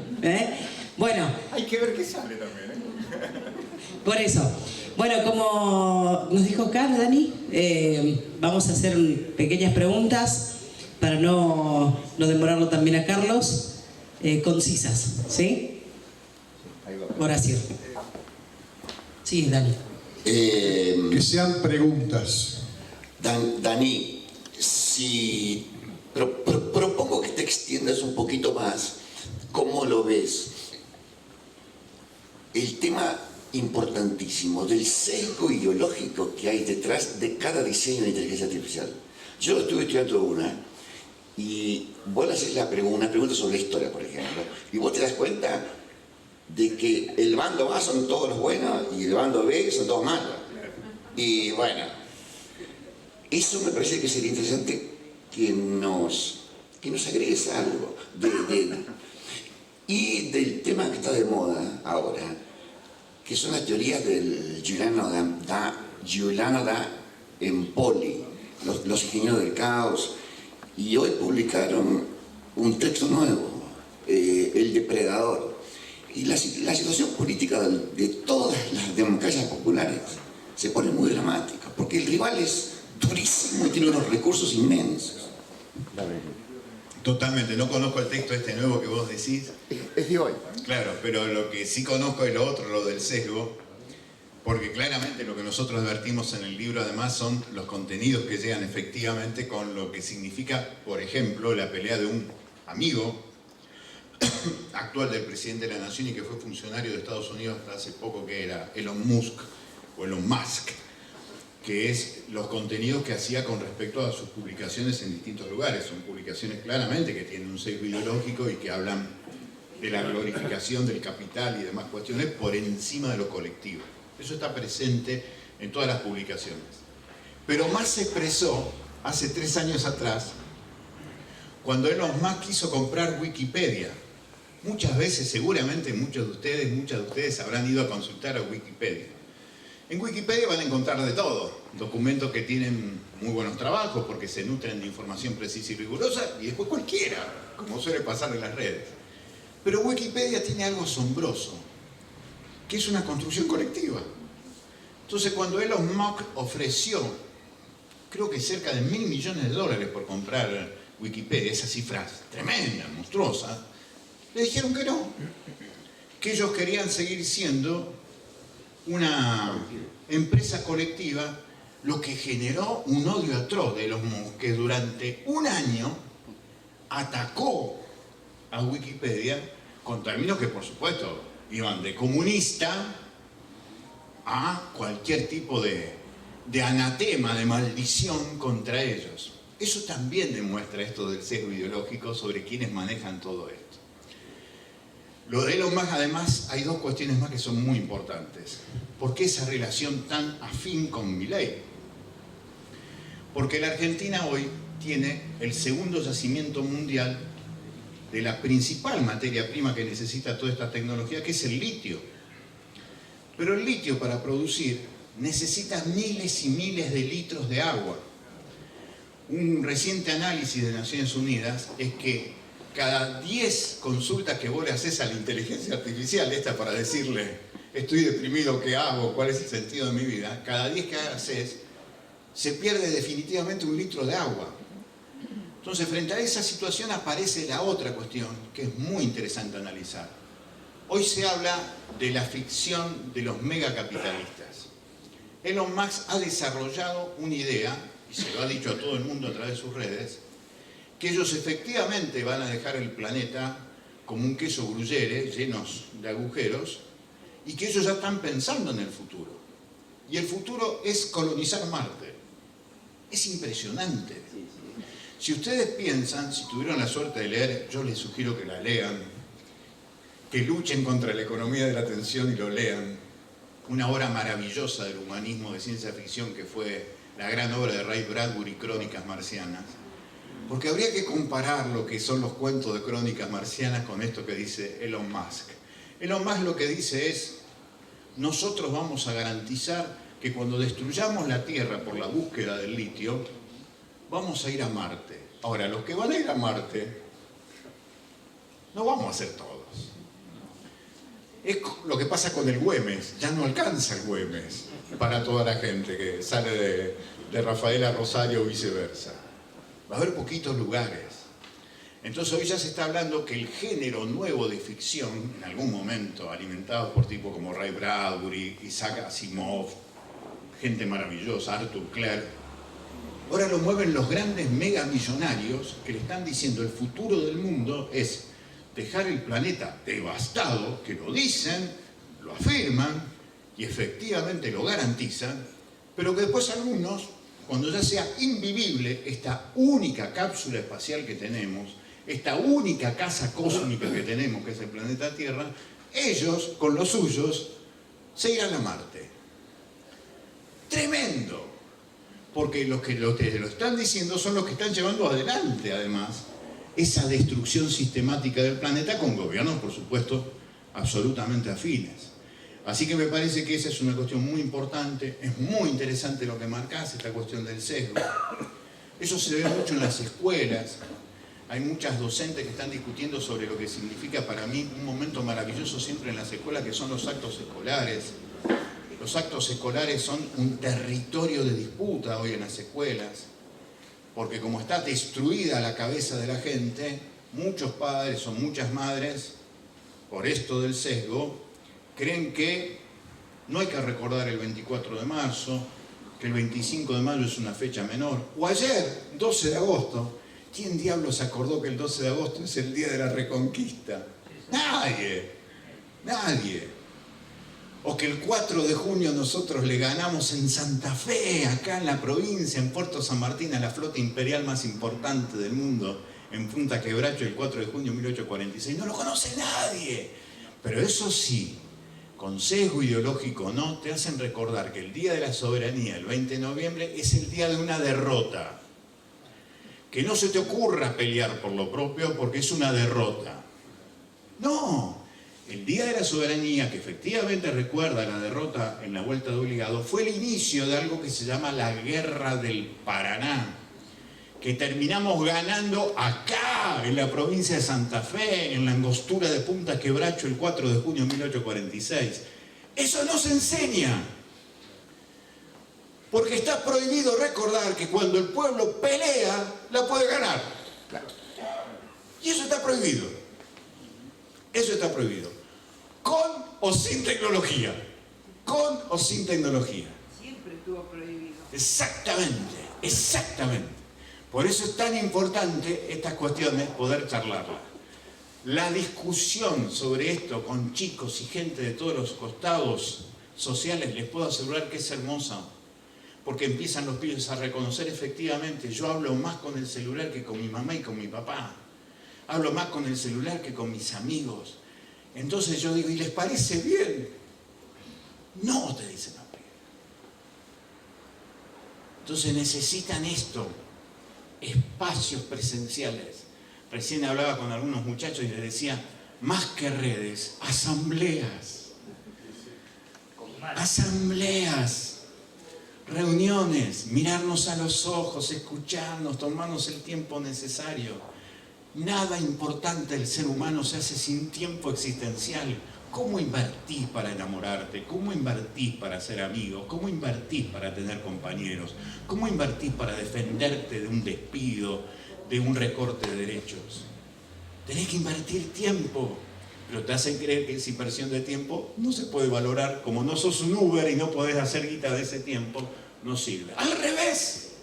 Bueno. Hay que ver qué sale también, Por eso. Bueno, como nos dijo Carl, Dani, vamos a hacer pequeñas preguntas para no demorarlo también a Carlos, concisas, ¿sí? Horacio. Sí, Dani. Que sean preguntas. Dani, si propongo que te extiendas un poquito más, ¿cómo lo ves? El tema importantísimo del sesgo ideológico que hay detrás de cada diseño de inteligencia artificial. Yo estuve estudiando una y vos le haces una pregunta sobre la historia, por ejemplo, y vos te das cuenta de que el bando A son todos los buenos y el bando B son todos malos. Y bueno, eso me parece que sería interesante que nos agregues algo. Y del tema que está de moda ahora, que son las teorías del Giuliano da Empoli, los ingenieros del caos, y hoy publicaron un texto nuevo, El Depredador. Y la situación política de todas las democracias populares se pone muy dramática, porque el rival es durísimo y tiene unos recursos inmensos. Totalmente, no conozco el texto este nuevo que vos decís. Es de hoy. Claro, pero lo que sí conozco es lo otro, lo del sesgo, porque claramente lo que nosotros advertimos en el libro además son los contenidos que llegan efectivamente con lo que significa, por ejemplo, la pelea de un amigo actual del presidente de la Nación y que fue funcionario de Estados Unidos hasta hace poco, que era Elon Musk, que es los contenidos que hacía con respecto a sus publicaciones en distintos lugares. Son publicaciones claramente que tienen un sesgo ideológico y que hablan de la glorificación del capital y demás cuestiones por encima de lo colectivo. Eso está presente en todas las publicaciones. Pero más se expresó hace 3 años atrás, cuando Elon Musk quiso comprar Wikipedia. Muchas veces, seguramente muchas de ustedes habrán ido a consultar a Wikipedia. En Wikipedia van a encontrar de todo, documentos que tienen muy buenos trabajos porque se nutren de información precisa y rigurosa, y después cualquiera, como suele pasar en las redes. Pero Wikipedia tiene algo asombroso, que es una construcción colectiva. Entonces cuando Elon Musk ofreció, creo que cerca de $1.000 millones por comprar Wikipedia, esas cifras tremendas, monstruosas, le dijeron que no, que ellos querían seguir siendo una empresa colectiva, lo que generó un odio atroz de Elon Musk, que durante un año atacó a Wikipedia con términos que por supuesto iban de comunista a cualquier tipo de anatema, de maldición contra ellos. Eso también demuestra esto del sesgo ideológico sobre quienes manejan todo esto. Lo de Elon Musk, además, hay 2 cuestiones más que son muy importantes. ¿Por qué esa relación tan afín con Milei? Porque la Argentina hoy tiene el segundo yacimiento mundial de la principal materia prima que necesita toda esta tecnología, que es el litio. Pero el litio, para producir, necesita miles y miles de litros de agua. Un reciente análisis de Naciones Unidas es que cada 10 consultas que vos le haces a la inteligencia artificial, esta para decirle, estoy deprimido, ¿qué hago? ¿Cuál es el sentido de mi vida? Cada 10 que haces, se pierde definitivamente 1 litro de agua. Entonces, frente a esa situación aparece la otra cuestión, que es muy interesante analizar. Hoy se habla de la ficción de los megacapitalistas. Elon Musk ha desarrollado una idea, y se lo ha dicho a todo el mundo a través de sus redes, que ellos efectivamente van a dejar el planeta como un queso gruyere, llenos de agujeros, y que ellos ya están pensando en el futuro. Y el futuro es colonizar Marte. Es impresionante. Si ustedes piensan, si tuvieron la suerte de leer, yo les sugiero que la lean, que luchen contra la economía de la atención y lo lean. Una obra maravillosa del humanismo de ciencia ficción que fue la gran obra de Ray Bradbury, Crónicas Marcianas. Porque habría que comparar lo que son los cuentos de Crónicas Marcianas con esto que dice Elon Musk. Elon Musk lo que dice es: nosotros vamos a garantizar que cuando destruyamos la Tierra por la búsqueda del litio, vamos a ir a Marte. Ahora, los que van a ir a Marte, no vamos a ser todos. Es lo que pasa con el Güemes, ya no alcanza el Güemes para toda la gente que sale de Rafaela Rosario o viceversa. Va a haber poquitos lugares. Entonces hoy ya se está hablando que el género nuevo de ficción, en algún momento alimentado por tipos como Ray Bradbury, Isaac Asimov, gente maravillosa, Arthur Clarke, ahora lo mueven los grandes megamillonarios que le están diciendo el futuro del mundo es dejar el planeta devastado, que lo dicen, lo afirman y efectivamente lo garantizan, pero que después algunos, cuando ya sea invivible esta única cápsula espacial que tenemos, esta única casa cósmica que tenemos, que es el planeta Tierra, ellos, con los suyos, se irán a Marte. Tremendo. Porque los que lo están diciendo son los que están llevando adelante, además, esa destrucción sistemática del planeta con gobiernos, por supuesto, absolutamente afines. Así que me parece que esa es una cuestión muy importante, es muy interesante lo que marcás, esta cuestión del sesgo. Eso se ve mucho en las escuelas. Hay muchas docentes que están discutiendo sobre lo que significa para mí un momento maravilloso siempre en las escuelas, que son los actos escolares. Los actos escolares son un territorio de disputa hoy en las escuelas, porque como está destruida la cabeza de la gente, muchos padres o muchas madres, por esto del sesgo, creen que no hay que recordar el 24 de marzo, que el 25 de mayo es una fecha menor. O ayer, 12 de agosto, ¿quién diablos acordó que el 12 de agosto es el día de la Reconquista? Nadie, nadie. O que el 4 de junio nosotros le ganamos en Santa Fe, acá en la provincia, en Puerto San Martín, a la flota imperial más importante del mundo, en Punta Quebracho, el 4 de junio de 1846. No lo conoce nadie. Pero eso sí, con sesgo ideológico no, te hacen recordar que el Día de la Soberanía, el 20 de noviembre, es el día de una derrota. Que no se te ocurra pelear por lo propio porque es una derrota. No. El Día de la Soberanía, que efectivamente recuerda la derrota en la Vuelta de Obligado, fue el inicio de algo que se llama la Guerra del Paraná, que terminamos ganando acá, en la provincia de Santa Fe, en la angostura de Punta Quebracho, el 4 de junio de 1846. Eso no se enseña, porque está prohibido recordar que cuando el pueblo pelea, la puede ganar. Y eso está prohibido. Eso está prohibido. Con o sin tecnología. Con o sin tecnología. Siempre estuvo prohibido. Exactamente, exactamente. Por eso es tan importante estas cuestiones poder charlarlas. La discusión sobre esto con chicos y gente de todos los costados sociales, les puedo asegurar que es hermosa. Porque empiezan los pibes a reconocer efectivamente, yo hablo más con el celular que con mi mamá y con mi papá. Hablo más con el celular que con mis amigos. Entonces yo digo, ¿y les parece bien? No, te dicen los pibes. Entonces necesitan esto, espacios presenciales. Recién hablaba con algunos muchachos y les decía, más que redes, asambleas. Asambleas. Reuniones, mirarnos a los ojos, escucharnos, tomarnos el tiempo necesario. Nada importante el ser humano se hace sin tiempo existencial. ¿Cómo invertís para enamorarte? ¿Cómo invertís para ser amigos? ¿Cómo invertís para tener compañeros? ¿Cómo invertís para defenderte de un despido, de un recorte de derechos? Tenés que invertir tiempo. Pero te hacen creer que esa inversión de tiempo no se puede valorar. Como no sos un Uber y no podés hacer guita de ese tiempo, no sirve. ¡Al revés!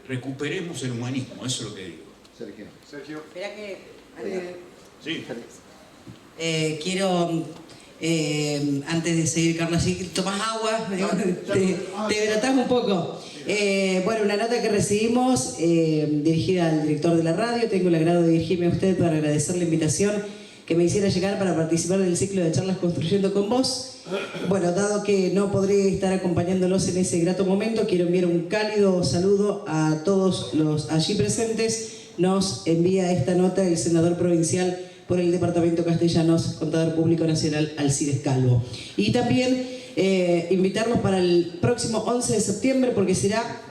Recuperemos el humanismo, eso es lo que digo. Espera que... Sí. quiero Antes de seguir, Carlos, si tomás agua, te hidratás un poco. Bueno, una nota que recibimos dirigida al director de la radio. Tengo el agrado de dirigirme a usted para agradecer la invitación que me hiciera llegar para participar del ciclo de charlas Construyendo con Vos. Bueno, dado que no podré estar acompañándolos en ese grato momento, quiero enviar un cálido saludo a todos los allí presentes. Nos envía esta nota el senador provincial por el Departamento Castellanos, Contador Público Nacional, Alcides Calvo. Y también invitarlos para el próximo 11 de septiembre, porque será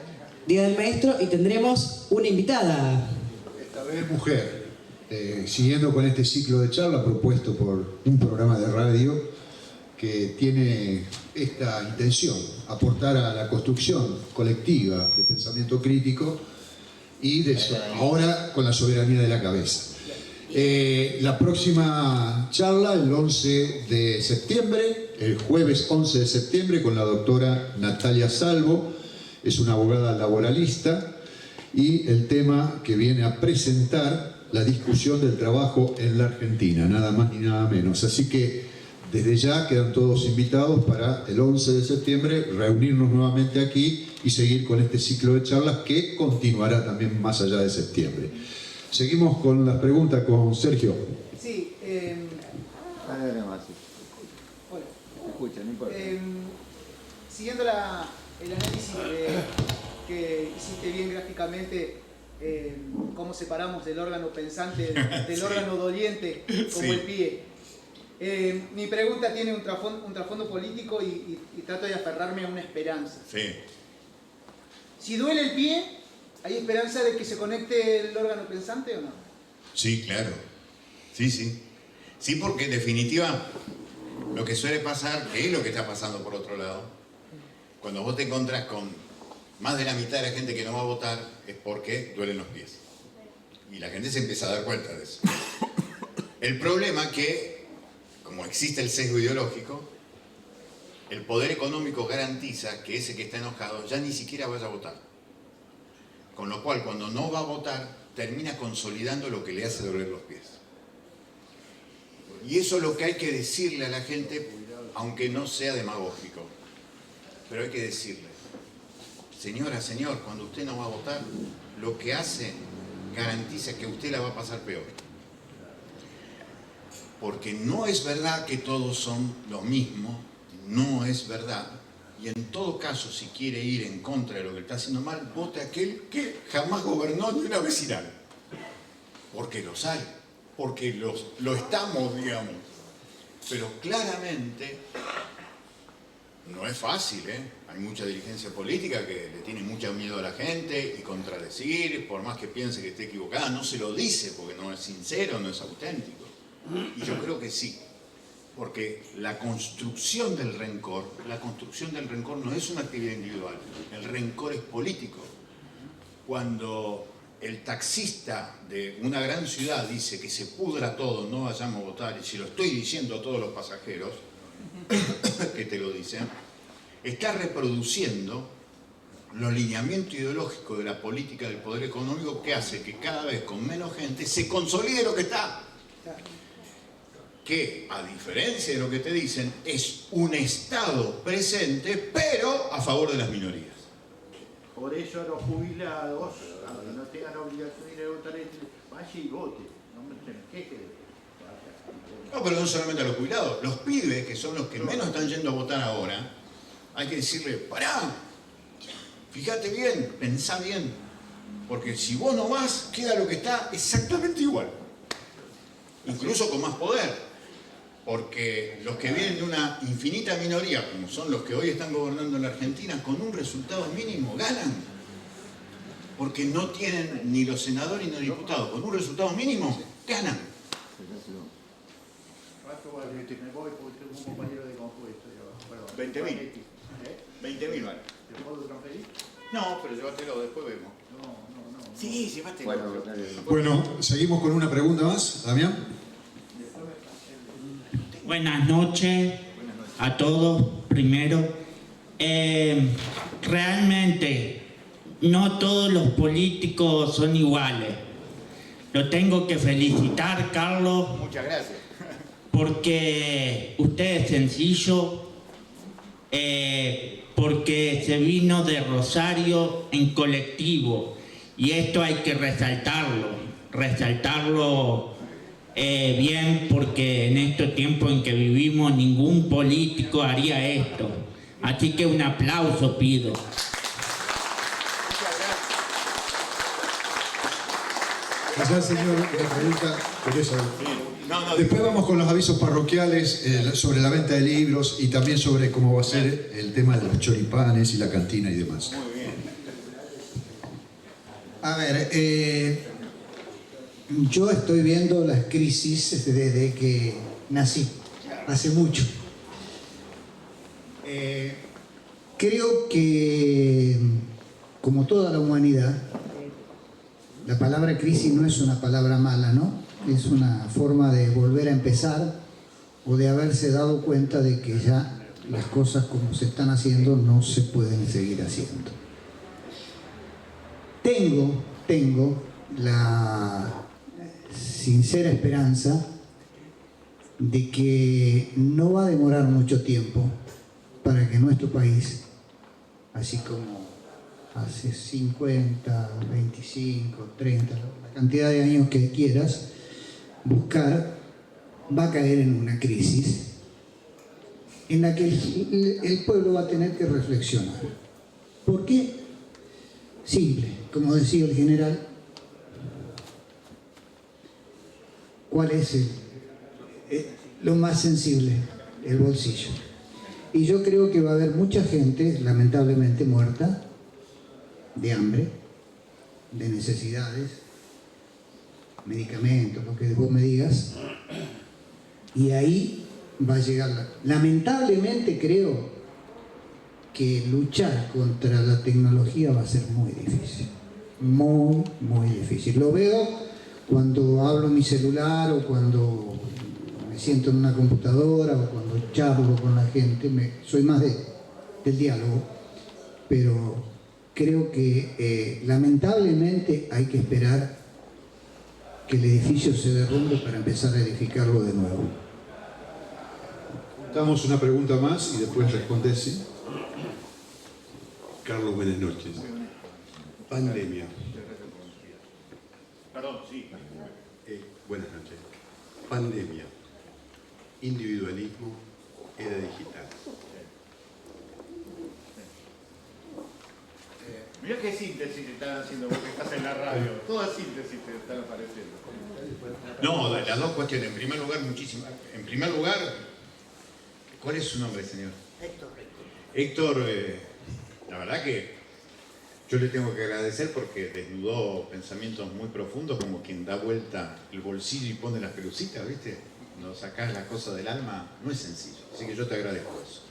Día del Maestro y tendremos una invitada. Esta vez mujer, siguiendo con este ciclo de charla propuesto por un programa de radio que tiene esta intención, aportar a la construcción colectiva de pensamiento crítico y de ahora con la soberanía de la cabeza. La próxima charla, el 11 de septiembre, el jueves 11 de septiembre, con la doctora Natalia Salvo, es una abogada laboralista, y el tema que viene a presentar, la discusión del trabajo en la Argentina, nada más ni nada menos. Así que desde ya quedan todos invitados para el 11 de septiembre reunirnos nuevamente aquí y seguir con este ciclo de charlas que continuará también más allá de septiembre. Seguimos con las preguntas con Sergio. Sí, Dale nomás, sí. hola. Escucha, no importa. Siguiendo el análisis que hiciste bien gráficamente, cómo separamos del órgano pensante del órgano doliente como Sí. el pie. Mi pregunta tiene un trasfondo político y trato de aferrarme a una esperanza. Sí. Si duele el pie, ¿hay esperanza de que se conecte el órgano pensante o no? Sí, claro. Sí, sí. Sí, porque en definitiva lo que suele pasar, que es lo que está pasando por otro lado, cuando vos te encontrás con más de la mitad de la gente que no va a votar, es porque duelen los pies. Y la gente se empieza a dar cuenta de eso. El problema es que, como existe el sesgo ideológico, el poder económico garantiza que ese que está enojado ya ni siquiera vaya a votar. Con lo cual, cuando no va a votar, termina consolidando lo que le hace doler los pies. Y eso es lo que hay que decirle a la gente, aunque no sea demagógico. Pero hay que decirle, señora, señor, cuando usted no va a votar, lo que hace garantiza que usted la va a pasar peor. Porque no es verdad que todos son lo mismo, no es verdad. Y en todo caso, si quiere ir en contra de lo que está haciendo mal, vote a aquel que jamás gobernó ni una vecinal. Porque los hay, porque lo estamos, digamos. Pero claramente no es fácil, ¿eh? Hay mucha dirigencia política que le tiene mucho miedo a la gente y contradecir, por más que piense que esté equivocada, no se lo dice porque no es sincero, no es auténtico. Y yo creo que sí. Porque la construcción del rencor no es una actividad individual, el rencor es político. Cuando el taxista de una gran ciudad dice que se pudra todo, no vayamos a votar, y si lo estoy diciendo a todos los pasajeros que te lo dicen, está reproduciendo los lineamientos ideológicos de la política del poder económico que hace que cada vez con menos gente se consolide lo que está. Que, a diferencia de lo que te dicen, es un Estado presente, pero a favor de las minorías. Por eso los jubilados, aunque no tengan obligación de ir a votar, vaya y vote. No me queje. No, pero no solamente a los jubilados. Los pibes, que son los que menos están yendo a votar ahora, hay que decirle, pará, fíjate bien, pensá bien. Porque si vos no vas, queda lo que está exactamente igual. Incluso con más poder. Porque los que vienen de una infinita minoría, como son los que hoy están gobernando en la Argentina, con un resultado mínimo ganan. Porque no tienen ni los senadores ni los diputados. Con un resultado mínimo ganan. ¿Cuánto vale? Me voy porque tengo un compañero de compuesto. 20.000. 20.000 vale. ¿Te puedo transferir? No, pero llévatelo, después vemos. No. Sí, llévatelo. Bueno, dale. Bueno, seguimos con una pregunta más, Damián. Buenas noches a todos. Primero, realmente no todos los políticos son iguales. Lo tengo que felicitar, Carlos, Muchas gracias. porque usted es sencillo, porque se vino de Rosario en colectivo, y esto hay que resaltarlo bien, porque en estos tiempos en que vivimos ningún político haría esto. Así que un aplauso pido. Gracias, señor, la pregunta por eso. Después vamos con los avisos parroquiales sobre la venta de libros y también sobre cómo va a ser el tema de los choripanes y la cantina y demás. Muy bien. A ver, yo estoy viendo las crisis desde que nací, hace mucho. Creo que, como toda la humanidad, la palabra crisis no es una palabra mala, ¿no? Es una forma de volver a empezar o de haberse dado cuenta de que ya las cosas como se están haciendo no se pueden seguir haciendo. Tengo la sincera esperanza de que no va a demorar mucho tiempo para que nuestro país, así como hace 50, 25, 30, la cantidad de años que quieras buscar, va a caer en una crisis en la que el pueblo va a tener que reflexionar. ¿Por qué? Simple, como decía el general, ¿cuál es lo más sensible? El bolsillo. Y yo creo que va a haber mucha gente, lamentablemente, muerta de hambre, de necesidades, medicamentos, lo que vos me digas, y ahí va a llegar. Lamentablemente creo que luchar contra la tecnología va a ser muy difícil, muy difícil. Lo veo cuando hablo en mi celular o cuando me siento en una computadora o cuando charlo con la gente, soy más del diálogo, pero creo que lamentablemente hay que esperar que el edificio se derrumbe para empezar a edificarlo de nuevo. Damos una pregunta más y después responde, ¿sí? Carlos, buenas noches. Pandemia. Perdón, sí. Buenas noches. Pandemia. Individualismo. Era digital. Mirá qué síntesis están haciendo vos que estás en la radio. Todas síntesis te están apareciendo. No, las dos cuestiones. En primer lugar, En primer lugar, ¿cuál es su nombre, señor? Héctor, la verdad que yo le tengo que agradecer porque desnudó pensamientos muy profundos, como quien da vuelta el bolsillo y pone las pelucitas, ¿viste? Cuando sacás las cosas del alma, no es sencillo. Así que yo te agradezco eso.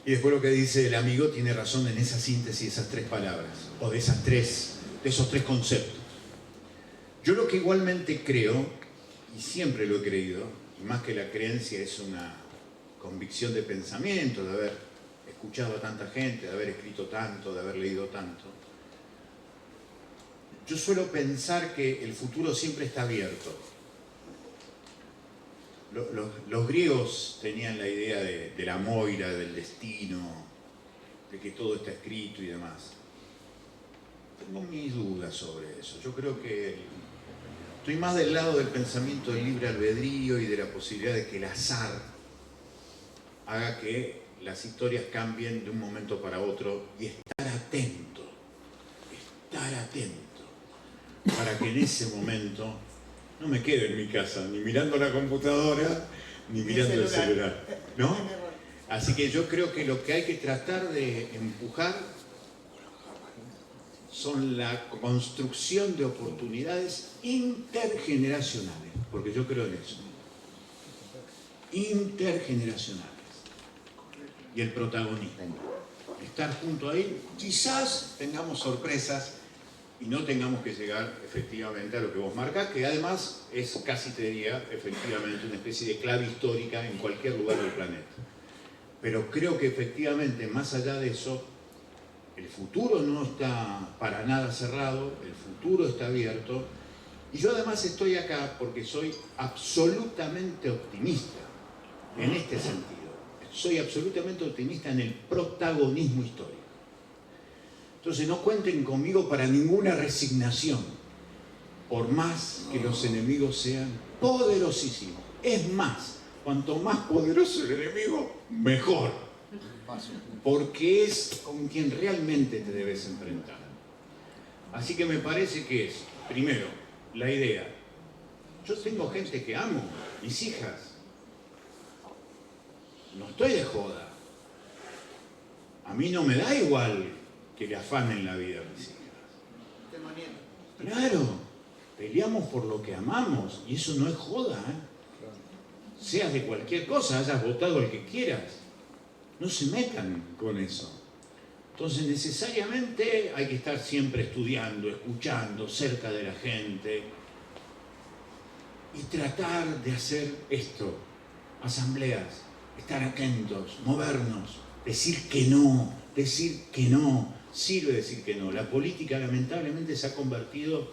Y después lo que dice el amigo tiene razón en esa síntesis, esas tres palabras, o de esos tres conceptos. Yo lo que igualmente creo, y siempre lo he creído, y más que la creencia es una convicción de pensamiento, de haber escuchado a tanta gente, de haber escrito tanto, de haber leído tanto. Yo suelo pensar que el futuro siempre está abierto. Los griegos tenían la idea de la moira, del destino, de que todo está escrito y demás. Tengo mis dudas sobre eso. Yo creo que estoy más del lado del pensamiento del libre albedrío y de la posibilidad de que el azar haga que las historias cambien de un momento para otro, y estar atento para que en ese momento no me quede en mi casa ni mirando la computadora ni mirando el celular, ¿no? Así que yo creo que lo que hay que tratar de empujar son la construcción de oportunidades intergeneracionales, porque yo creo en eso, intergeneracionales, y el protagonismo, estar junto ahí. Quizás tengamos sorpresas y no tengamos que llegar efectivamente a lo que vos marcás, que además es casi, te diría, efectivamente una especie de clave histórica en cualquier lugar del planeta. Pero creo que efectivamente, más allá de eso, el futuro no está para nada cerrado, el futuro está abierto, Y yo además estoy acá porque soy absolutamente optimista en este sentido. Soy absolutamente optimista en el protagonismo histórico. Entonces no cuenten conmigo para ninguna resignación, por más que los enemigos sean poderosísimos. Es más, cuanto más poderoso el enemigo, mejor. Porque es con quien realmente te debes enfrentar. Así que me parece que es, primero, la idea. Yo tengo gente que amo, mis hijas. No estoy de joda. A mí no me da igual que le afanen la vida a mis hijas. Claro, peleamos por lo que amamos y eso no es joda, ¿eh? Seas de cualquier cosa, hayas votado el que quieras. No se metan con eso. Entonces necesariamente hay que estar siempre estudiando, escuchando, cerca de la gente y tratar de hacer esto, asambleas, estar atentos, movernos, decir que no, sirve decir que no. La política lamentablemente se ha convertido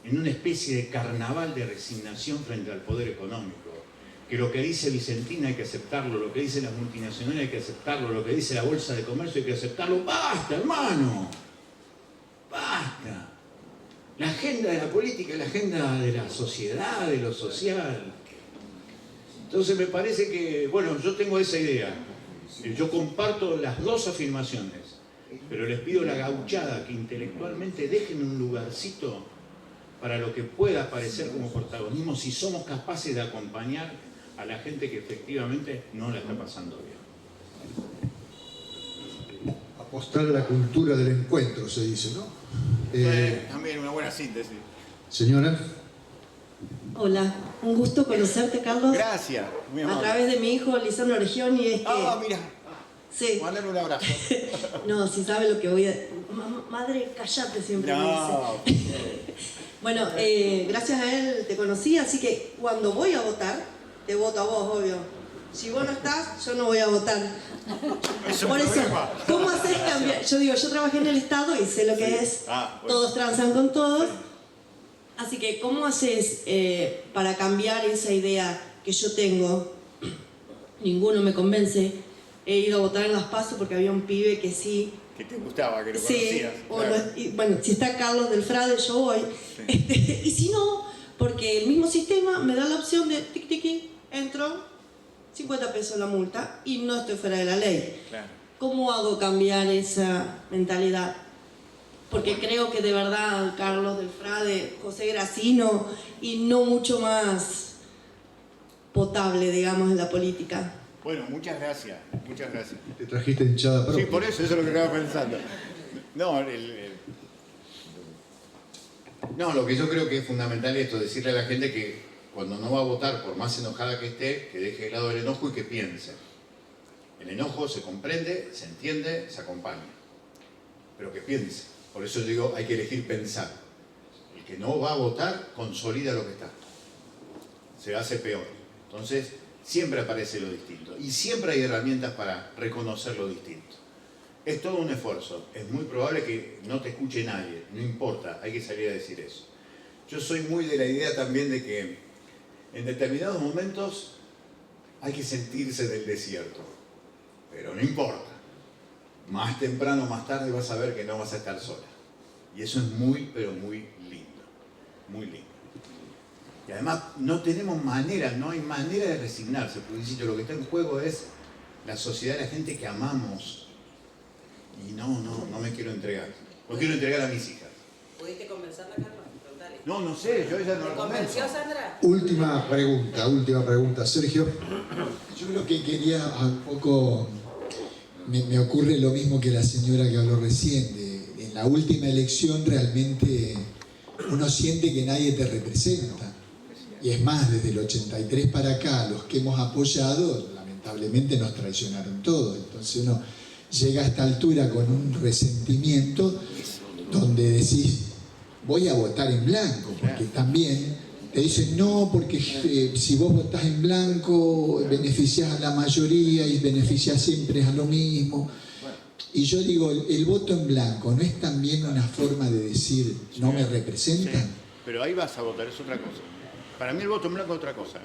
en una especie de carnaval de resignación frente al poder económico. Que lo que dice Vicentina hay que aceptarlo, lo que dicen las multinacionales hay que aceptarlo, lo que dice la Bolsa de Comercio hay que aceptarlo. ¡Basta, hermano! ¡Basta! La agenda de la política es la agenda de la sociedad, de lo social. Entonces me parece que, bueno, yo tengo esa idea. Yo comparto las dos afirmaciones, pero les pido la gauchada que intelectualmente dejen un lugarcito para lo que pueda parecer como protagonismo si somos capaces de acompañar a la gente que efectivamente no la está pasando bien. Apostar a la cultura del encuentro, se dice, ¿no? También una buena síntesis. Señora. Hola, un gusto conocerte, Carlos. Gracias, muy A amable. través de mi hijo, Lisandro Región, y es que... Mira. Sí. Mándale un abrazo. No, si sabe lo que voy a... Madre, cállate, siempre me dice. Bueno, gracias a él te conocí, así que cuando voy a votar, te voto a vos, obvio. Si vos no estás, yo no voy a votar. Por eso, ¿cómo haces cambiar? Yo digo, yo trabajé en el Estado y sé lo que es. Bueno. Todos transan con todos. Así que, ¿cómo haces para cambiar esa idea que yo tengo? Ninguno me convence. He ido a votar en las PASO porque había un pibe que sí. Que te gustaba, que lo Sí, conocías. bueno, si está Carlos del Frade, yo voy. Sí. Y si no, porque el mismo sistema me da la opción de tic tiqui, entro, 50 pesos la multa y no estoy fuera de la ley. Claro. ¿Cómo hago cambiar esa mentalidad? Porque creo que de verdad Carlos del Frade, José Gracino y no mucho más potable, digamos, en la política. Bueno, muchas gracias, muchas gracias. Te trajiste hinchada propia. Sí, por eso es lo que estaba pensando. No, no, lo que yo creo que es fundamental es esto, decirle a la gente que cuando no va a votar, por más enojada que esté, que deje de lado el enojo y que piense. El enojo se comprende, se entiende, se acompaña. Pero que piense. Por eso digo, hay que elegir pensar. El que no va a votar, consolida lo que está. Se hace peor. Entonces, siempre aparece lo distinto. Y siempre hay herramientas para reconocer lo distinto. Es todo un esfuerzo. Es muy probable que no te escuche nadie. No importa, hay que salir a decir eso. Yo soy muy de la idea también de que en determinados momentos hay que sentirse del desierto. Pero no importa. Más temprano o más tarde vas a ver que no vas a estar sola. Y eso es muy, pero muy lindo. Muy lindo. Y además no tenemos manera, no hay manera de resignarse, porque insisto, lo que está en juego es la sociedad, la gente que amamos. Y no me quiero entregar. No quiero entregar a mis hijas. ¿Pudiste convencerla, Carlos? Preguntale. No sé, yo ella no la convenzo. ¿Convenció, Sandra? Última pregunta. Sergio. Yo lo que quería un poco, me ocurre lo mismo que la señora que habló recién. En la última elección realmente uno siente que nadie te representa. Y es más, desde el 83 para acá, los que hemos apoyado, lamentablemente nos traicionaron todos. Entonces uno llega a esta altura con un resentimiento donde decís, voy a votar en blanco, porque también te dicen, no, porque si vos votás en blanco, beneficiás a la mayoría y beneficiás siempre a lo mismo. Y yo digo, el voto en blanco, ¿no es también una forma de decir, no me representan? pero ahí vas a votar, es otra cosa. Para mí el voto en blanco es otra cosa.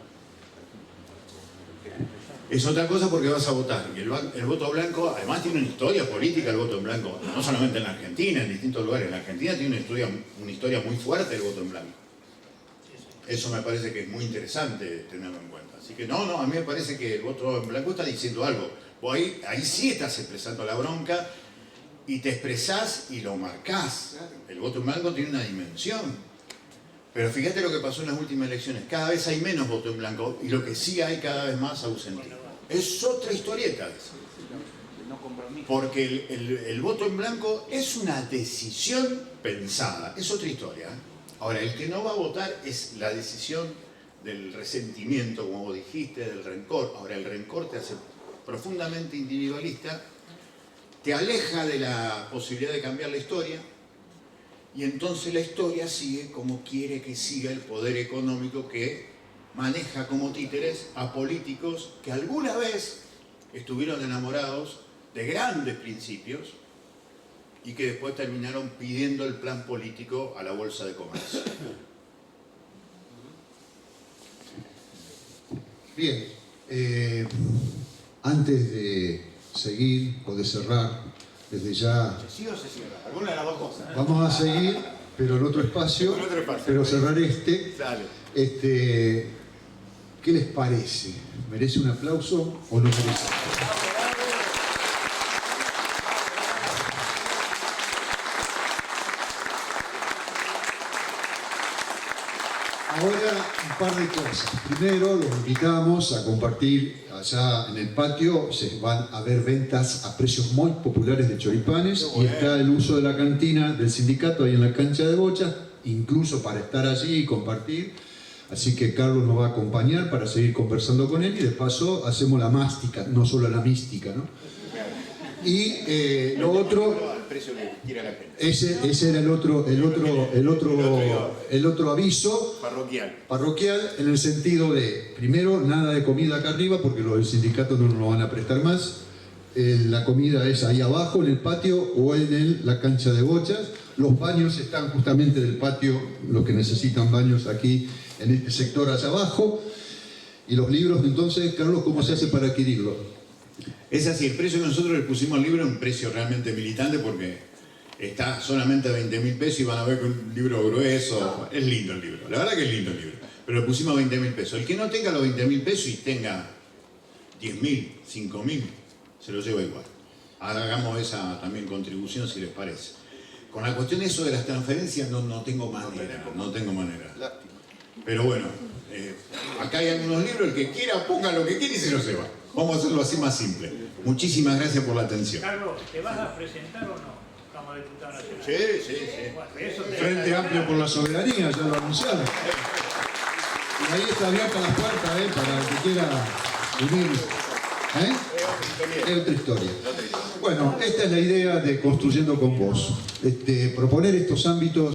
Es otra cosa porque vas a votar. Y el voto blanco, además, tiene una historia política, el voto en blanco. No solamente en la Argentina, en distintos lugares. En la Argentina tiene una historia muy fuerte el voto en blanco. Eso me parece que es muy interesante tenerlo en cuenta. Así que no, a mí me parece que el voto en blanco está diciendo algo. Vos ahí sí estás expresando la bronca y te expresás y lo marcás. El voto en blanco tiene una dimensión. Pero fíjate lo que pasó en las últimas elecciones. Cada vez hay menos voto en blanco y lo que sí hay cada vez más ausentismo. Es otra historieta esa. Porque el voto en blanco es una decisión pensada. Es otra historia. Ahora, el que no va a votar es la decisión del resentimiento, como vos dijiste, del rencor. Ahora, el rencor te hace profundamente individualista, te aleja de la posibilidad de cambiar la historia, y entonces la historia sigue como quiere que siga el poder económico que maneja como títeres a políticos que alguna vez estuvieron enamorados de grandes principios y que después terminaron pidiendo el plan político a la Bolsa de Comercio. Bien, antes de seguir o de cerrar, desde ya ¿Se sigue o se cierra? Alguna de las dos cosas. vamos a seguir, pero en otro espacio, pero cerrar Dale. ¿Qué les parece? ¿Merece un aplauso o no merece? Ahora un par de cosas. Primero, los invitamos a compartir allá en el patio. Se van a ver ventas a precios muy populares de choripanes y está el uso de la cantina del sindicato ahí en la cancha de bocha, incluso para estar allí y compartir. Así que Carlos nos va a acompañar para seguir conversando con él y de paso hacemos la mástica, no solo la mística, ¿no? Y lo otro, ese era el otro aviso parroquial en el sentido de, primero, nada de comida acá arriba porque los del sindicato no nos lo van a prestar más. La comida es ahí abajo en el patio o en la cancha de bochas. Los baños están justamente del patio, los que necesitan baños aquí en este sector allá abajo. Y los libros, entonces, Carlos, ¿cómo se hace para adquirirlo? Es así, el precio que nosotros le pusimos al libro es un precio realmente militante porque está solamente a 20.000 pesos y van a ver que un libro grueso, es lindo el libro, la verdad que es lindo el libro, pero le pusimos a 20.000 pesos. El que no tenga los 20.000 pesos y tenga 10.000, 5.000, se lo lleva igual. Hagamos esa también contribución si les parece. Con la cuestión de eso de las transferencias no tengo manera. Pero bueno, acá hay algunos libros, el que quiera ponga lo que quiera y se lo lleva. Vamos a hacerlo así más simple. Muchísimas gracias por la atención. Carlos, ¿te vas a presentar o no como diputado nacional? Sí. Bueno, eso Frente Amplio por la Soberanía, ya lo anunciaron. Y ahí está abierta la puerta para el que quiera unir. Es otra historia. Bueno, esta es la idea de Construyendo con Vos. Proponer estos ámbitos